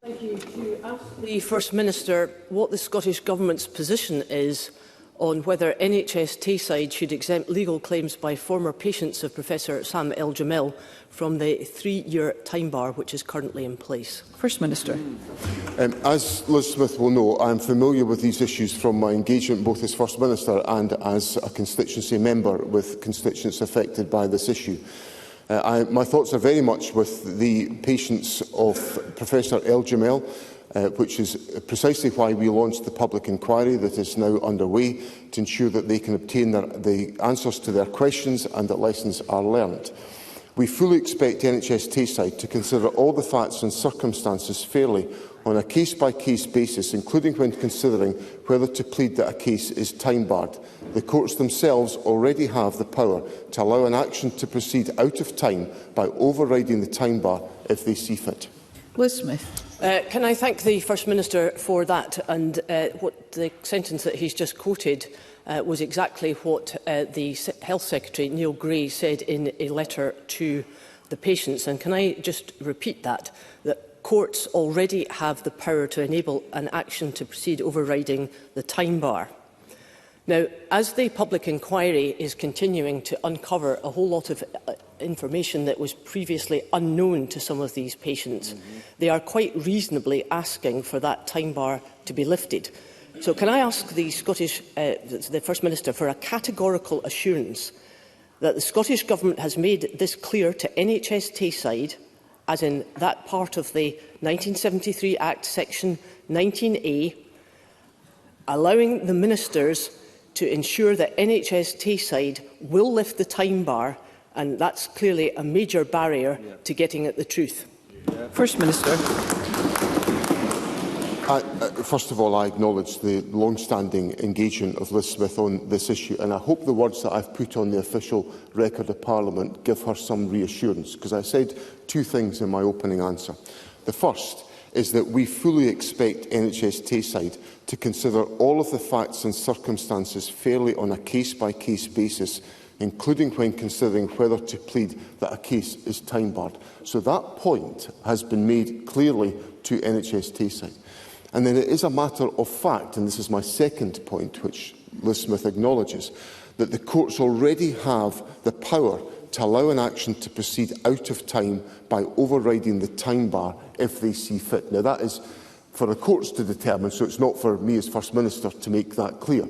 Speaker 23: Thank you. To ask the First Minister what the Scottish Government's position is
Speaker 5: on whether NHS Tayside should exempt legal claims by former patients of Professor Sam El-Jamil from the 3-year time bar which is currently in place?
Speaker 4: First Minister.
Speaker 21: As Liz Smith will know, I am familiar with these issues from my engagement both as First Minister and as a constituency member with constituents affected by this issue. My thoughts are very much with the patients of Professor El-Jamil, which is precisely why we launched the public inquiry that is now underway, to ensure that they can obtain the answers to their questions and that lessons are learned. We fully expect NHS Tayside to consider all the facts and circumstances fairly on a case-by-case basis, including when considering whether to plead that a case is time-barred. The courts themselves already have the power to allow an action to proceed out of time by overriding the time bar if they see fit.
Speaker 4: Liz Smith.
Speaker 5: Can I thank the First Minister for that? And what the sentence that he's just quoted was exactly what the Health Secretary, Neil Gray, said in a letter to the patients. And can I just repeat that courts already have the power to enable an action to proceed overriding the time bar. Now, as the public inquiry is continuing to uncover a whole lot of information that was previously unknown to some of these patients, they are quite reasonably asking for that time bar to be lifted. So can I ask the First Minister for a categorical assurance that the Scottish Government has made this clear to NHS Tayside, as in that part of the 1973 Act, Section 19A, allowing the ministers to ensure that NHS Tayside will lift the time bar, and that's clearly a major barrier to getting at the truth?
Speaker 4: First Minister.
Speaker 21: First of all, I acknowledge the long-standing engagement of Liz Smith on this issue, and I hope the words that I've put on the official record of Parliament give her some reassurance, because I said two things in my opening answer. The first is that we fully expect NHS Tayside to consider all of the facts and circumstances fairly on a case-by-case basis, including when considering whether to plead that a case is time-barred. So that point has been made clearly to NHS Tayside. And then it is a matter of fact, and this is my second point, which Liz Smith acknowledges, that the courts already have the power to allow an action to proceed out of time by overriding the time bar if they see fit. Now, that is for the courts to determine, so it's not for me as First Minister to make that clear.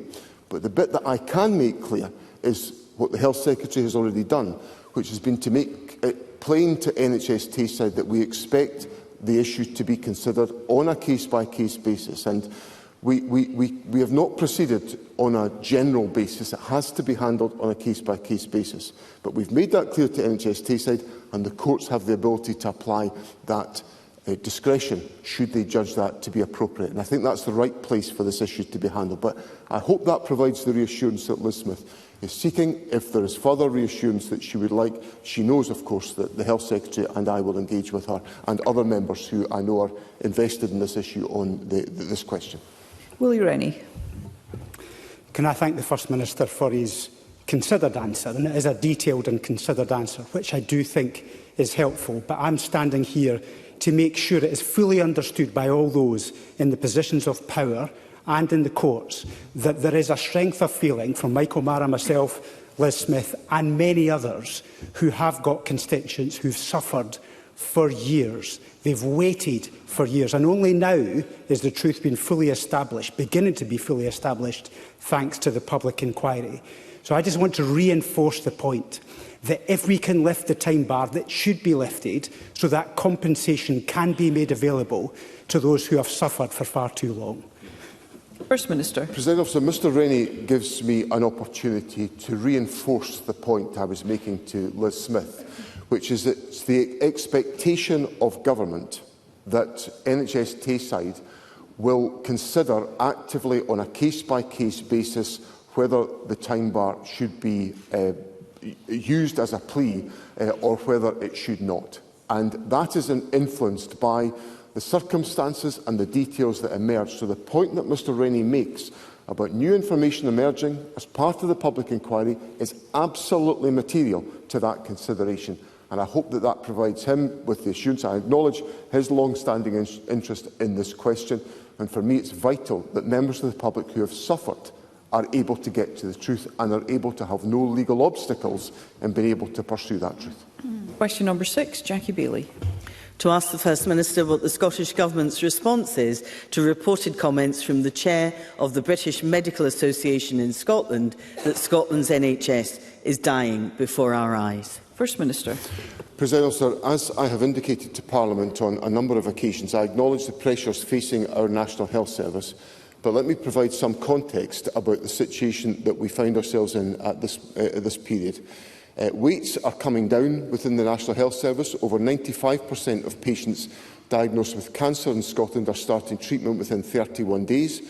Speaker 21: But the bit that I can make clear is what the Health Secretary has already done, which has been to make it plain to NHS Tayside that we expect the issue to be considered on a case-by-case basis. And we have not proceeded on a general basis. It has to be handled on a case-by-case basis. But we've made that clear to NHS Tayside, and the courts have the ability to apply that discretion should they judge that to be appropriate. And I think that's the right place for this issue to be handled. But I hope that provides the reassurance that Liz Smith is seeking. If there is further reassurance that she would like, she knows, of course, that the Health Secretary and I will engage with her and other members who I know are invested in this issue on this question.
Speaker 4: Willie Rennie.
Speaker 17: Can I thank the First Minister for his considered answer? And it is a detailed and considered answer, which I do think is helpful. But I'm standing here to make sure it is fully understood by all those in the positions of power and in the courts that there is a strength of feeling from Michael Mara, myself, Liz Smith and many others who have got constituents who've suffered for years. They've waited for years, and only now is the truth being fully established, beginning to be fully established, thanks to the public inquiry. So I just want to reinforce the point that if we can lift the time bar, that should be lifted so that compensation can be made available to those who have suffered for far too long.
Speaker 4: First Minister.
Speaker 21: President Officer, Mr Rennie gives me an opportunity to reinforce the point I was making to Liz Smith, which is that it's the expectation of government that NHS Tayside will consider actively on a case-by-case basis whether the time bar should be used as a plea or whether it should not. And that is influenced by the circumstances and the details that emerge. So the point that Mr Rennie makes about new information emerging as part of the public inquiry is absolutely material to that consideration. And I hope that that provides him with the assurance. I acknowledge his long-standing interest in this question. And for me, it's vital that members of the public who have suffered are able to get to the truth and are able to have no legal obstacles in being able to pursue that truth.
Speaker 4: Question number 6, Jackie Baillie.
Speaker 7: To ask the First Minister what the Scottish Government's response is to reported comments from the Chair of the British Medical Association in Scotland that Scotland's NHS is dying before our eyes.
Speaker 4: First Minister.
Speaker 21: President Officer, as I have indicated to Parliament on a number of occasions, I acknowledge the pressures facing our National Health Service, but let me provide some context about the situation that we find ourselves in at this period. Waits are coming down within the National Health Service. Over 95% of patients diagnosed with cancer in Scotland are starting treatment within 31 days.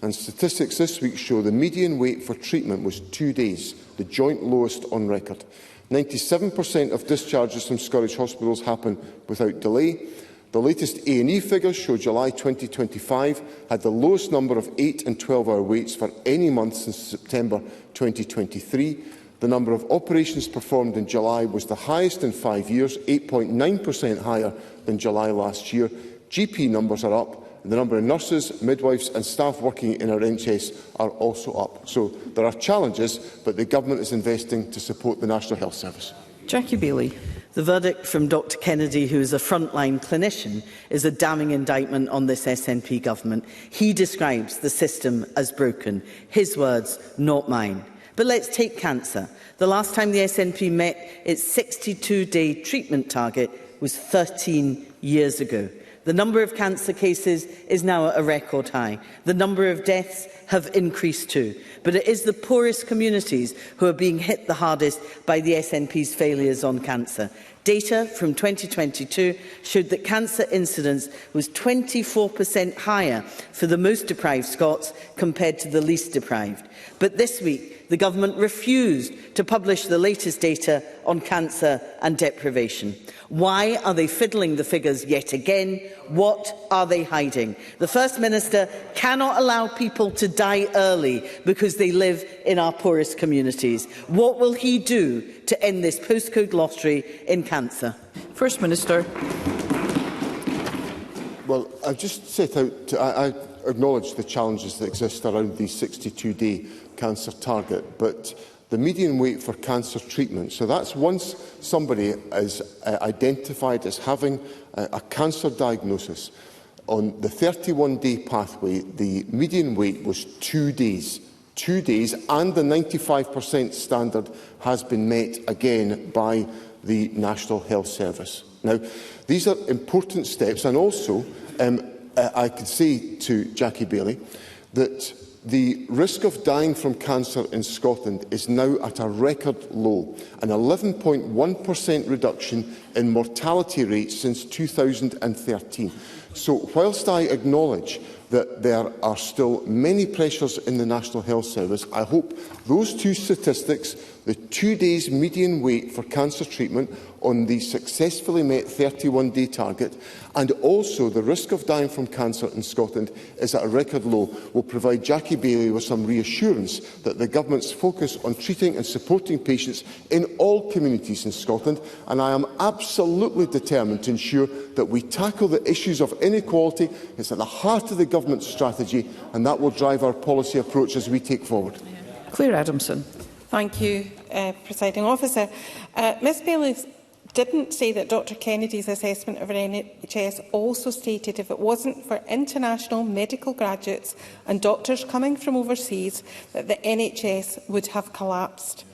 Speaker 21: And statistics this week show the median wait for treatment was 2 days, the joint lowest on record. 97% of discharges from Scottish hospitals happen without delay. The latest A&E figures show July 2025 had the lowest number of 8- and 12-hour waits for any month since September 2023. The number of operations performed in July was the highest in 5 years, 8.9% higher than July last year. GP numbers are up, and the number of nurses, midwives and staff working in our NHS are also up. So there are challenges, but the Government is investing to support the National Health Service.
Speaker 4: Jackie Baillie.
Speaker 7: The verdict from Dr Kennedy, who is a frontline clinician, is a damning indictment on this SNP government. He describes the system as broken. His words, not mine. But let's take cancer. The last time the SNP met its 62-day treatment target was 13 years ago. The number of cancer cases is now at a record high. The number of deaths have increased too. But it is the poorest communities who are being hit the hardest by the SNP's failures on cancer. Data from 2022 showed that cancer incidence was 24% higher for the most deprived Scots compared to the least deprived. But this week, the Government refused to publish the latest data on cancer and deprivation. Why are they fiddling the figures yet again? What are they hiding? The First Minister cannot allow people to die early because they live in our poorest communities. What will he do to end this postcode lottery in cancer?
Speaker 4: First Minister.
Speaker 21: Well, I've just set out I acknowledge the challenges that exist around the 62-day cancer target, but the median wait for cancer treatment, so that's once somebody is identified as having a cancer diagnosis, on the 31-day pathway, the median wait was 2 days. 2 days, and the 95% standard has been met again by the National Health Service. Now, these are important steps, and also I could say to Jackie Baillie that the risk of dying from cancer in Scotland is now at a record low, an 11.1% reduction in mortality rates since 2013. So, whilst I acknowledge that there are still many pressures in the National Health Service, I hope those two statistics, the 2 days median wait for cancer treatment on the successfully met 31-day target, and also the risk of dying from cancer in Scotland is at a record low, will provide Jackie Baillie with some reassurance that the Government's focus on treating and supporting patients in all communities in Scotland, and I am absolutely determined to ensure that we tackle the issues of inequality. It's at the heart of the Government's strategy, and that will drive our policy approach as we take forward.
Speaker 4: Clare Adamson.
Speaker 9: Thank you, Presiding Officer. Ms Baillie didn't say that Dr Kennedy's assessment of our NHS also stated if it wasn't for international medical graduates and doctors coming from overseas that the NHS would have collapsed.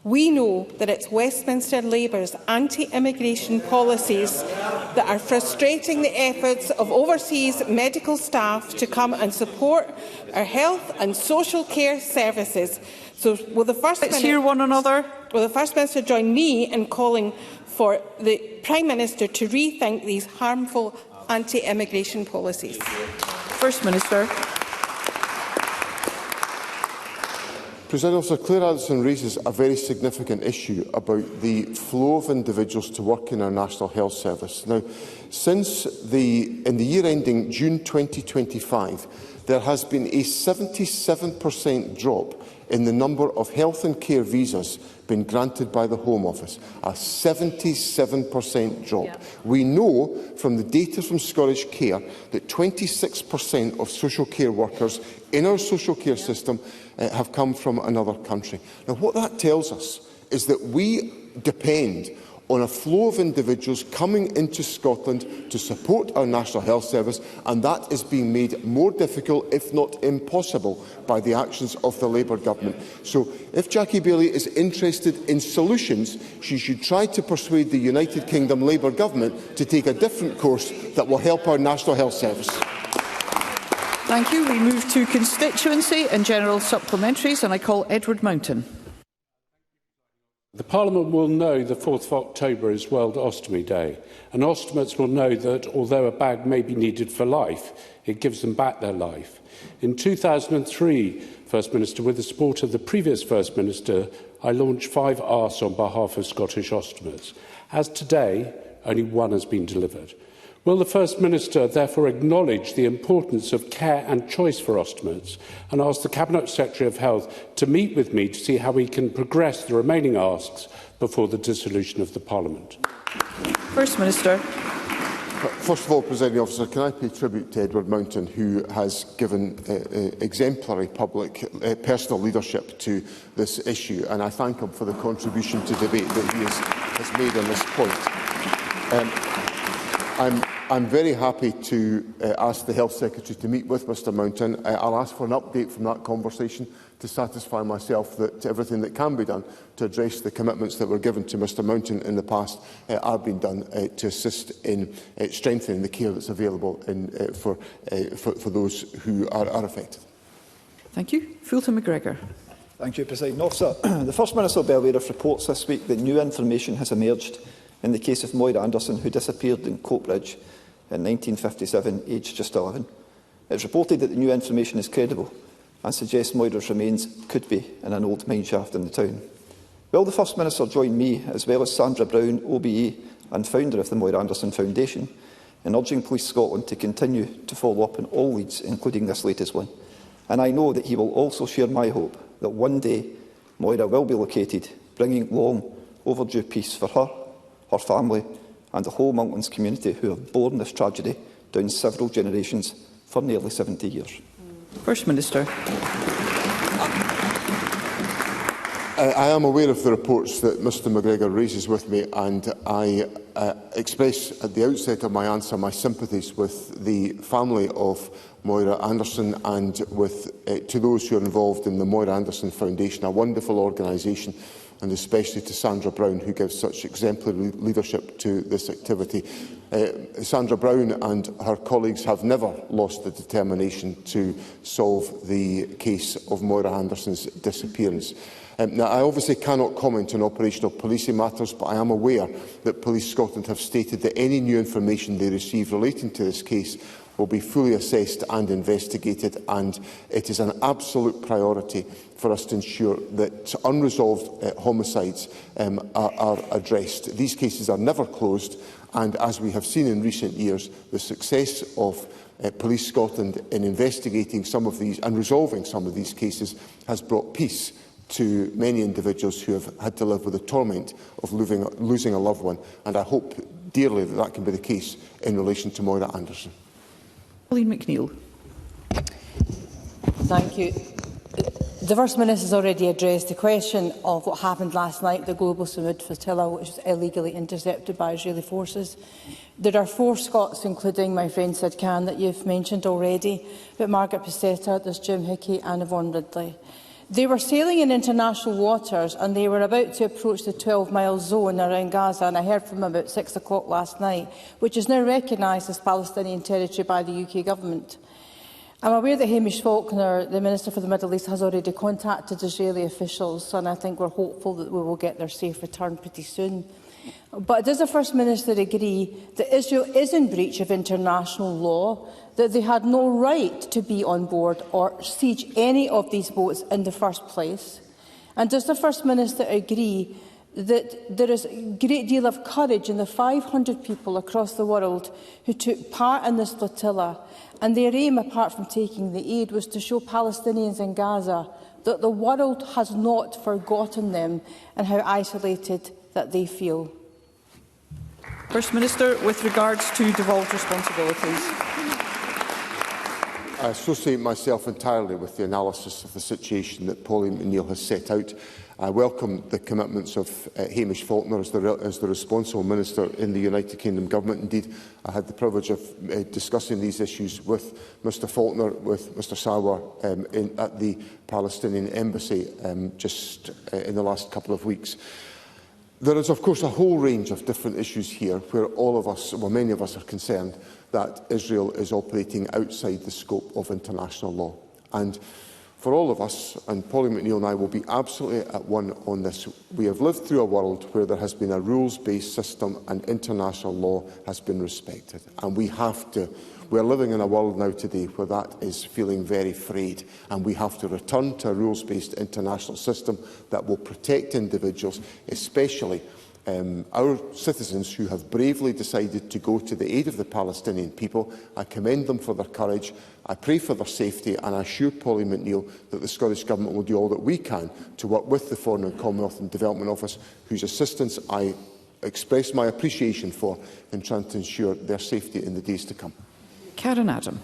Speaker 9: We know that it's Westminster Labour's anti-immigration policies that are frustrating the efforts of overseas medical staff to come and support our health and social care services. So will the First Minister hear one another? Will the First Minister join me in calling for the Prime Minister to rethink these harmful anti-immigration policies?
Speaker 4: First Minister.
Speaker 21: President Officer, Clare Adamson raises a very significant issue about the flow of individuals to work in our National Health Service. Now, in the year ending June 2025, there has been a 77% drop in the number of health and care visas been granted by the Home Office, a 77% drop. Yeah. We know from the data from Scottish Care that 26% of social care workers in our social care system have come from another country. Now, what that tells us is that we depend on a flow of individuals coming into Scotland to support our National Health Service, and that is being made more difficult, if not impossible, by the actions of the Labour Government. So, if Jackie Baillie is interested in solutions, she should try to persuade the United Kingdom Labour Government to take a different course that will help our National Health Service.
Speaker 4: Thank you. We move to constituency and general supplementaries, and I call Edward Mountain.
Speaker 6: The Parliament will know the 4th of October is World Ostomy Day, and ostomates will know that although a bag may be needed for life, it gives them back their life. In 2003, First Minister, with the support of the previous First Minister, I launched 5 asks on behalf of Scottish ostomates. As today, only 1 has been delivered. Will the First Minister therefore acknowledge the importance of care and choice for ostomates and ask the Cabinet Secretary of Health to meet with me to see how we can progress the remaining asks before the dissolution of the Parliament?
Speaker 4: First Minister.
Speaker 21: First of all, Presiding Officer, can I pay tribute to Edward Mountain, who has given exemplary public personal leadership to this issue, and I thank him for the contribution to debate that he has made on this point. I'm very happy to ask the Health Secretary to meet with Mr Mountain. I'll ask for an update from that conversation to satisfy myself that everything that can be done to address the commitments that were given to Mr Mountain in the past are being done to assist in strengthening the care that's available for those who are affected.
Speaker 4: Thank you. Fulton McGregor.
Speaker 11: Thank you, Presiding Officer. The First Minister will be aware of reports this week that new information has emerged in the case of Moira Anderson, who disappeared in Coatbridge in 1957, aged just 11. It is reported that the new information is credible and suggests Moira's remains could be in an old mineshaft in the town. Will the First Minister join me, as well as Sandra Brown, OBE and founder of the Moira Anderson Foundation, in urging Police Scotland to continue to follow up on all leads, including this latest one? And I know that he will also share my hope that one day Moira will be located, bringing long overdue peace for her, her family and the whole Monklands community who have borne this tragedy down several generations for nearly 70 years.
Speaker 4: First Minister.
Speaker 21: I am aware of the reports that Mr McGregor raises with me, and I express at the outset of my answer my sympathies with the family of Moira Anderson and with to those who are involved in the Moira Anderson Foundation, a wonderful organisation, and especially to Sandra Brown, who gives such exemplary leadership to this activity. Sandra Brown and her colleagues have never lost the determination to solve the case of Moira Anderson's disappearance. Now, I obviously cannot comment on operational policing matters, but I am aware that Police Scotland have stated that any new information they receive relating to this case will be fully assessed and investigated, and it is an absolute priority for us to ensure that unresolved homicides are addressed. These cases are never closed, and as we have seen in recent years, the success of Police Scotland in investigating some of these and resolving some of these cases has brought peace to many individuals who have had to live with the torment of losing a loved one, and I hope dearly that that can be the case in relation to Moira Anderson.
Speaker 4: Pauline McNeill.
Speaker 23: Thank you. The First Minister has already addressed the question of what happened last night, the Global Samud flotilla, which was illegally intercepted by Israeli forces. There are 4 Scots, including my friend Sid Khan, that you've mentioned already, but Margaret Peseta, there's Jim Hickey and Yvonne Ridley. They were sailing in international waters and they were about to approach the 12-mile zone around Gaza, and I heard from them about 6 o'clock last night, which is now recognised as Palestinian territory by the UK Government. I'm aware that Hamish Faulkner, the Minister for the Middle East, has already contacted Israeli officials, and I think we're hopeful that we will get their safe return pretty soon. But does the First Minister agree that Israel is in breach of international law, that they had no right to be on board or siege any of these boats in the first place? And does the First Minister agree that there is a great deal of courage in the 500 people across the world who took part in this flotilla, and their aim, apart from taking the aid, was to show Palestinians in Gaza that the world has not forgotten them and how isolated that they feel?
Speaker 4: First Minister, with regards to devolved responsibilities.
Speaker 21: I associate myself entirely with the analysis of the situation that Polly McNeill has set out. I welcome the commitments of Hamish Faulkner as the responsible minister in the United Kingdom Government. Indeed, I had the privilege of discussing these issues with Mr Faulkner, with Mr Sarwar at the Palestinian Embassy just in the last couple of weeks. There is, of course, a whole range of different issues here where all of us, well, many of us are concerned that Israel is operating outside the scope of international law. And for all of us, and Polly McNeill and I will be absolutely at one on this, we have lived through a world where there has been a rules-based system and international law has been respected. And we are living in a world now today where that is feeling very frayed, and we have to return to a rules-based international system that will protect individuals, especially our citizens who have bravely decided to go to the aid of the Palestinian people. I commend them for their courage, I pray for their safety, and I assure Polly McNeill that the Scottish Government will do all that we can to work with the Foreign and Commonwealth and Development Office, whose assistance I express my appreciation for in trying to ensure their safety in the days to come.
Speaker 4: Karen Adam.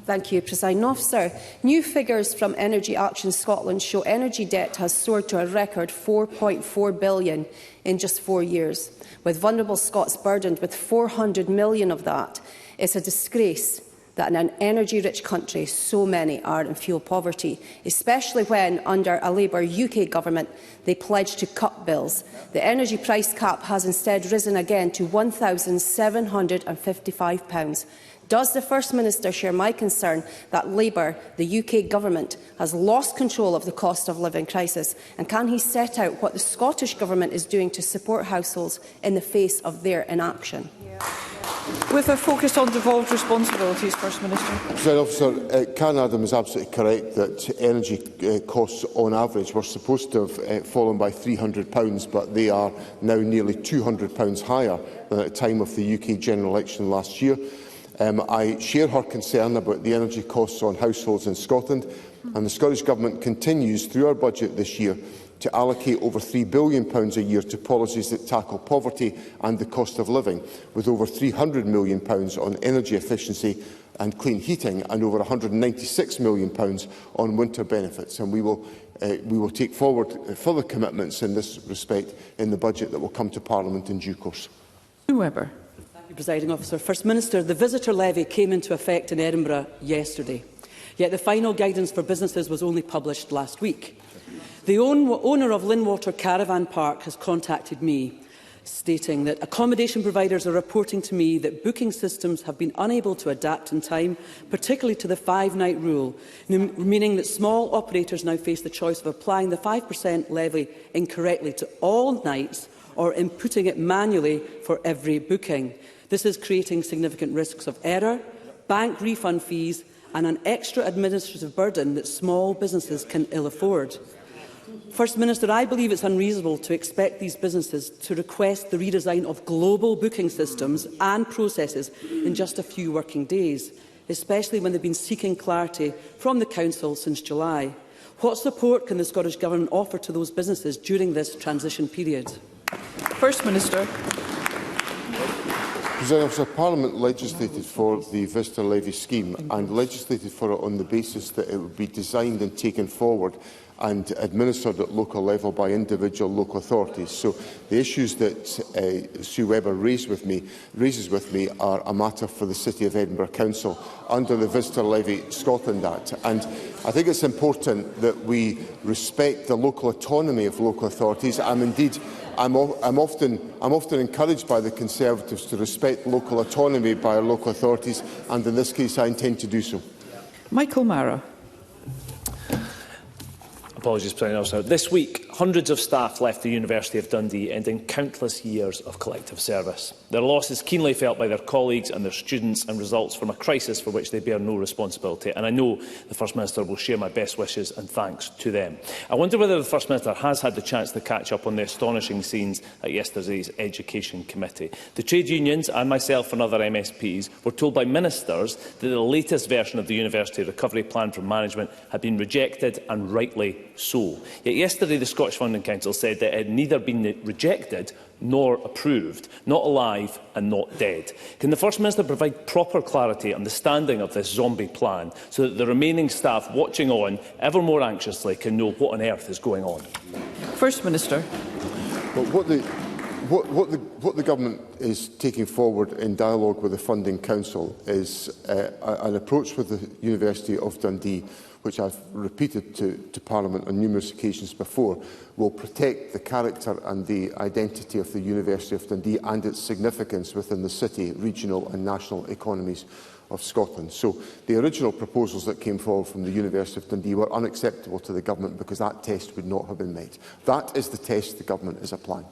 Speaker 12: Thank you, Presiding Officer. New figures from Energy Action Scotland show energy debt has soared to a record £4.4 billion in just 4 years, with vulnerable Scots burdened with £400 million of that. It's a disgrace that in an energy-rich country so many are in fuel poverty, especially when, under a Labour UK government, they pledged to cut bills. The energy price cap has instead risen again to £1,755. Does the First Minister share my concern that Labour, the UK Government, has lost control of the cost of living crisis? And can he set out what the Scottish Government is doing to support households in the face of their inaction?
Speaker 4: With a focus on devolved responsibilities, First Minister.
Speaker 21: Officer, Karen Adam is absolutely correct that energy costs on average were supposed to have fallen by £300, but they are now nearly £200 higher than at the time of the UK general election last year. I share her concern about the energy costs on households in Scotland, and the Scottish Government continues through our budget this year to allocate over £3 billion a year to policies that tackle poverty and the cost of living, with over £300 million on energy efficiency and clean heating and over £196 million on winter benefits. And we will take forward further commitments in this respect in the budget that will come to Parliament in due course.
Speaker 4: Whoever.
Speaker 13: Presiding Officer. First Minister, the visitor levy came into effect in Edinburgh yesterday, yet the final guidance for businesses was only published last week. The owner of Linwater Caravan Park has contacted me, stating that accommodation providers are reporting to me that booking systems have been unable to adapt in time, particularly to the 5-night rule, meaning that small operators now face the choice of applying the 5% levy incorrectly to all nights or inputting it manually for every booking. This is creating significant risks of error, bank refund fees and an extra administrative burden that small businesses can ill afford. First Minister, I believe it's unreasonable to expect these businesses to request the redesign of global booking systems and processes in just a few working days, especially when they've been seeking clarity from the Council since July. What support can the Scottish Government offer to those businesses during this transition period?
Speaker 4: First Minister.
Speaker 21: Parliament legislated for the visitor levy scheme and legislated for it on the basis that it would be designed and taken forward and administered at local level by individual local authorities. So the issues that Sue Webber raises with me are a matter for the City of Edinburgh Council under the Visitor Levy Scotland Act. And I think it's important that we respect the local autonomy of local authorities. I'm often encouraged by the Conservatives to respect local autonomy by our local authorities, and in this case I intend to do so.
Speaker 4: Michael Mara.
Speaker 22: Apologies, President Officer. This week,
Speaker 8: Hundreds of staff left the University of Dundee, ending countless years of collective service. Their loss is keenly felt by their colleagues and their students and results from a crisis for which they bear no responsibility. And I know the First Minister will share my best wishes and thanks to them. I wonder whether the First Minister has had the chance to catch up on the astonishing scenes at yesterday's Education Committee. The trade unions and myself and other MSPs were told by ministers that the latest version of the University Recovery Plan for Management had been rejected, and rightly so. Yet yesterday the Scottish Funding Council said that it had neither been rejected nor approved, not alive and not dead. Can the First Minister provide proper clarity on the standing of this zombie plan so that the remaining staff watching on ever more anxiously can know what on earth is going on?
Speaker 4: First Minister.
Speaker 21: Well, what the Government is taking forward in dialogue with the Funding Council is an approach with the University of Dundee, which I've repeated to Parliament on numerous occasions before, will protect the character and the identity of the University of Dundee and its significance within the city, regional and national economies of Scotland. So the original proposals that came forward from the University of Dundee were unacceptable to the Government because that test would not have been met. That is the test the Government is applying.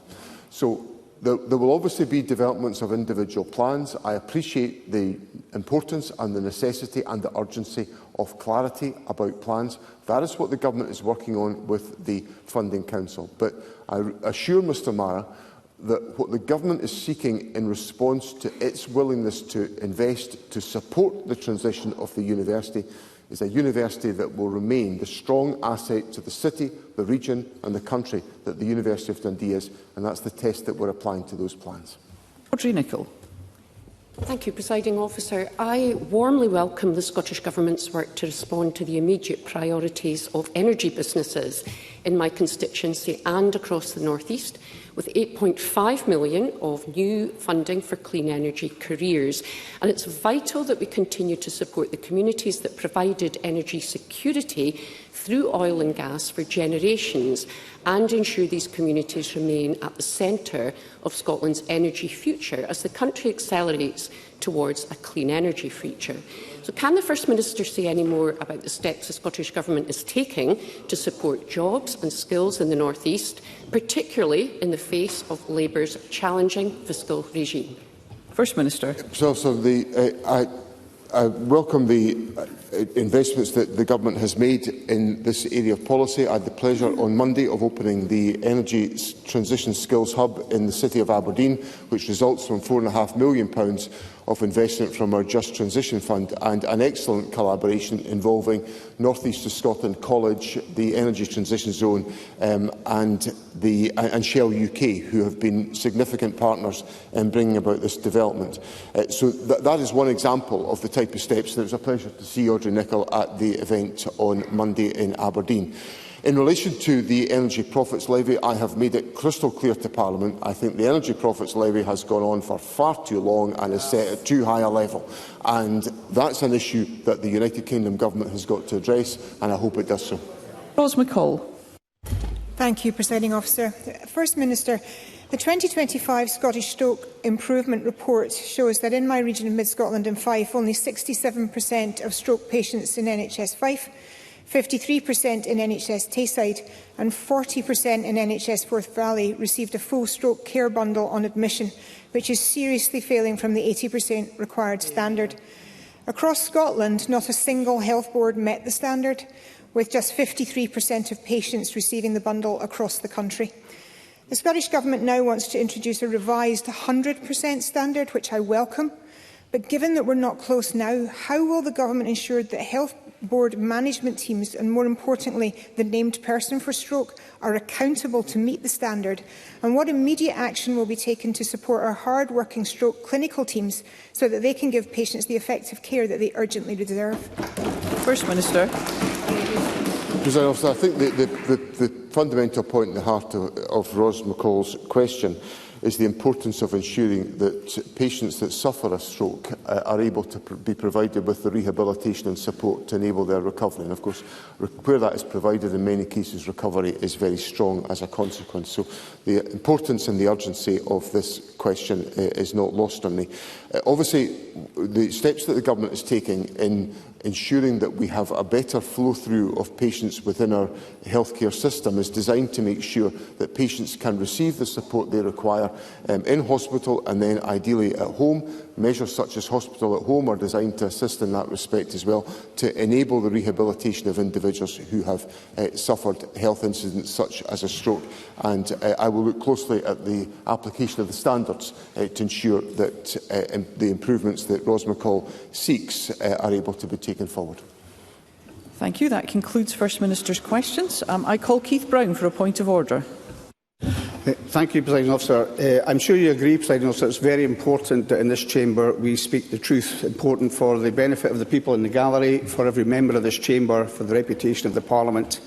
Speaker 21: So there will obviously be developments of individual plans. I appreciate the importance and the necessity and the urgency of clarity about plans. That is what the Government is working on with the Funding Council. But I assure Mr Mara that what the Government is seeking in response to its willingness to invest to support the transition of the university is a university that will remain the strong asset to the city, the region and the country that the University of Dundee is, and that's the test that we're applying to those plans.
Speaker 4: Audrey Nicholl.
Speaker 14: Thank you, Presiding Officer. I warmly welcome the Scottish Government's work to respond to the immediate priorities of energy businesses in my constituency and across the North East, with £8.5 million of new funding for clean energy careers. And it's vital that we continue to support the communities that provided energy security through oil and gas for generations and ensure these communities remain at the centre of Scotland's energy future as the country accelerates towards a clean energy future. So can the First Minister say any more about the steps the Scottish Government is taking to support jobs and skills in the North East, particularly in the face of Labour's challenging fiscal regime?
Speaker 4: First Minister.
Speaker 21: So I welcome the investments that the Government has made in this area of policy. I had the pleasure on Monday of opening the Energy Transition Skills Hub in the city of Aberdeen, which results from £4.5 million of investment from our Just Transition Fund, and an excellent collaboration involving North East of Scotland College, the Energy Transition Zone and Shell UK, who have been significant partners in bringing about this development. So that is one example of the type of steps, and it was a pleasure to see Audrey Nicholl at the event on Monday in Aberdeen. In relation to the Energy Profits Levy, I have made it crystal clear to Parliament. I think the Energy Profits Levy has gone on for far too long and is set at too high a level. And that's an issue that the United Kingdom Government has got to address, and I hope it does so.
Speaker 4: Ros McCall.
Speaker 16: Thank you, Presiding Officer. First Minister, the 2025 Scottish Stroke Improvement Report shows that in my region of Mid-Scotland and Fife, only 67% of stroke patients in NHS Fife, 53% in NHS Tayside and 40% in NHS Forth Valley received a full stroke care bundle on admission, which is seriously failing from the 80% required standard. Across Scotland, not a single health board met the standard, with just 53% of patients receiving the bundle across the country. The Scottish Government now wants to introduce a revised 100% standard, which I welcome. But given that we're not close now, how will the Government ensure that health board management teams and, more importantly, the named person for stroke are accountable to meet the standard? And what immediate action will be taken to support our hard-working stroke clinical teams so that they can give patients the effective care that they urgently deserve?
Speaker 4: First Minister.
Speaker 21: I think the fundamental point in the heart of Ros McCall's question is the importance of ensuring that patients that suffer a stroke are able to be provided with the rehabilitation and support to enable their recovery. And of course, where that is provided, in many cases, recovery is very strong as a consequence. So the importance and the urgency of this question is not lost on me. Obviously, the steps that the Government is taking in ensuring that we have a better flow-through of patients within our healthcare system is designed to make sure that patients can receive the support they require in hospital and then ideally at home. Measures such as hospital at home are designed to assist in that respect as well, to enable the rehabilitation of individuals who have suffered health incidents such as a stroke. And I will look closely at the application of the standards to ensure that the improvements that Ros McCall seeks are able to be taken forward.
Speaker 4: Thank you. That concludes First Minister's questions. I call Keith Brown for a point of order.
Speaker 15: Thank you, Presiding Officer. I'm sure you agree, Presiding Officer, it's very important that in this chamber we speak the truth. Important for the benefit of the people in the gallery, for every member of this chamber, for the reputation of the Parliament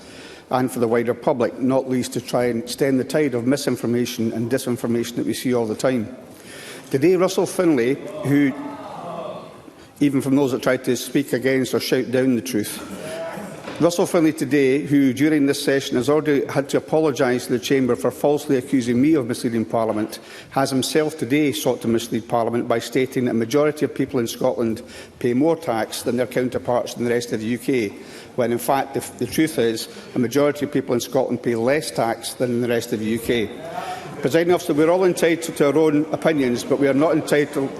Speaker 15: and for the wider public, not least to try and stem the tide of misinformation and disinformation that we see all the time. Today, Russell Finlay, who, even from those that try to speak against or shout down the truth, Russell Finlay today, who during this session has already had to apologise to the Chamber for falsely accusing me of misleading Parliament, has himself today sought to mislead Parliament by stating that a majority of people in Scotland pay more tax than their counterparts in the rest of the UK, when in fact the truth is a majority of people in Scotland pay less tax than in the rest of the UK. Presiding Officer, we are all entitled to our own opinions, but we are not entitled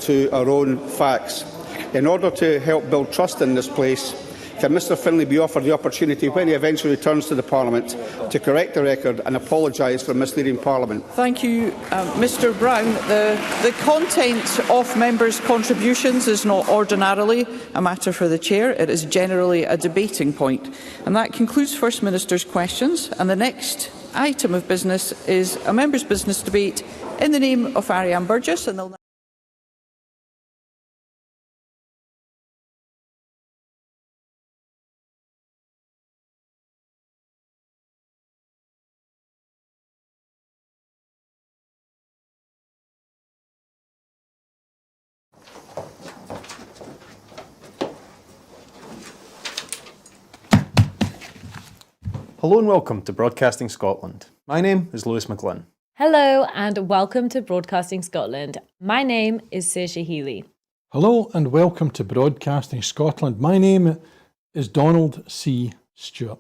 Speaker 15: to our own facts. In order to help build trust in this place, can Mr Finlay be offered the opportunity, when he eventually returns to the Parliament, to correct the record and apologise for misleading Parliament?
Speaker 4: Thank you, Mr Brown. The content of members' contributions is not ordinarily a matter for the Chair. It is generally a debating point. And that concludes First Minister's questions. And the next item of business is a members' business debate in the name of Ariane Burgess. And they'll
Speaker 18: Hello and welcome to Broadcasting Scotland. My name is Lewis McGlynn.
Speaker 19: Hello and welcome to Broadcasting Scotland. My name is Saoirse Healy.
Speaker 24: Hello and welcome to Broadcasting Scotland. My name is Donald C. Stewart.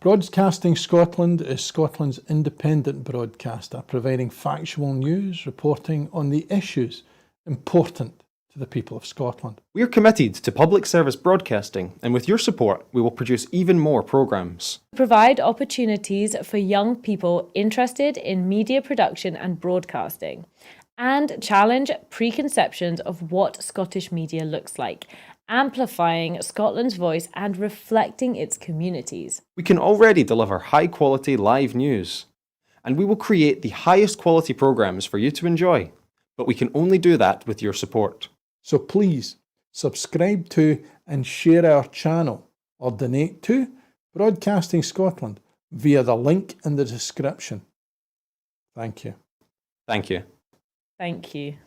Speaker 24: Broadcasting Scotland is Scotland's independent broadcaster, providing factual news, reporting on the issues important to the people of Scotland.
Speaker 18: We are committed to public service broadcasting, and with your support, we will produce even more programmes.
Speaker 19: Provide opportunities for young people interested in media production and broadcasting, and challenge preconceptions of what Scottish media looks like, amplifying Scotland's voice and reflecting its communities.
Speaker 18: We can already deliver high-quality live news, and we will create the highest quality programmes for you to enjoy. But we can only do that with your support.
Speaker 24: So please subscribe to and share our channel or donate to Broadcasting Scotland via the link in the description. Thank you.
Speaker 18: Thank you.
Speaker 19: Thank you.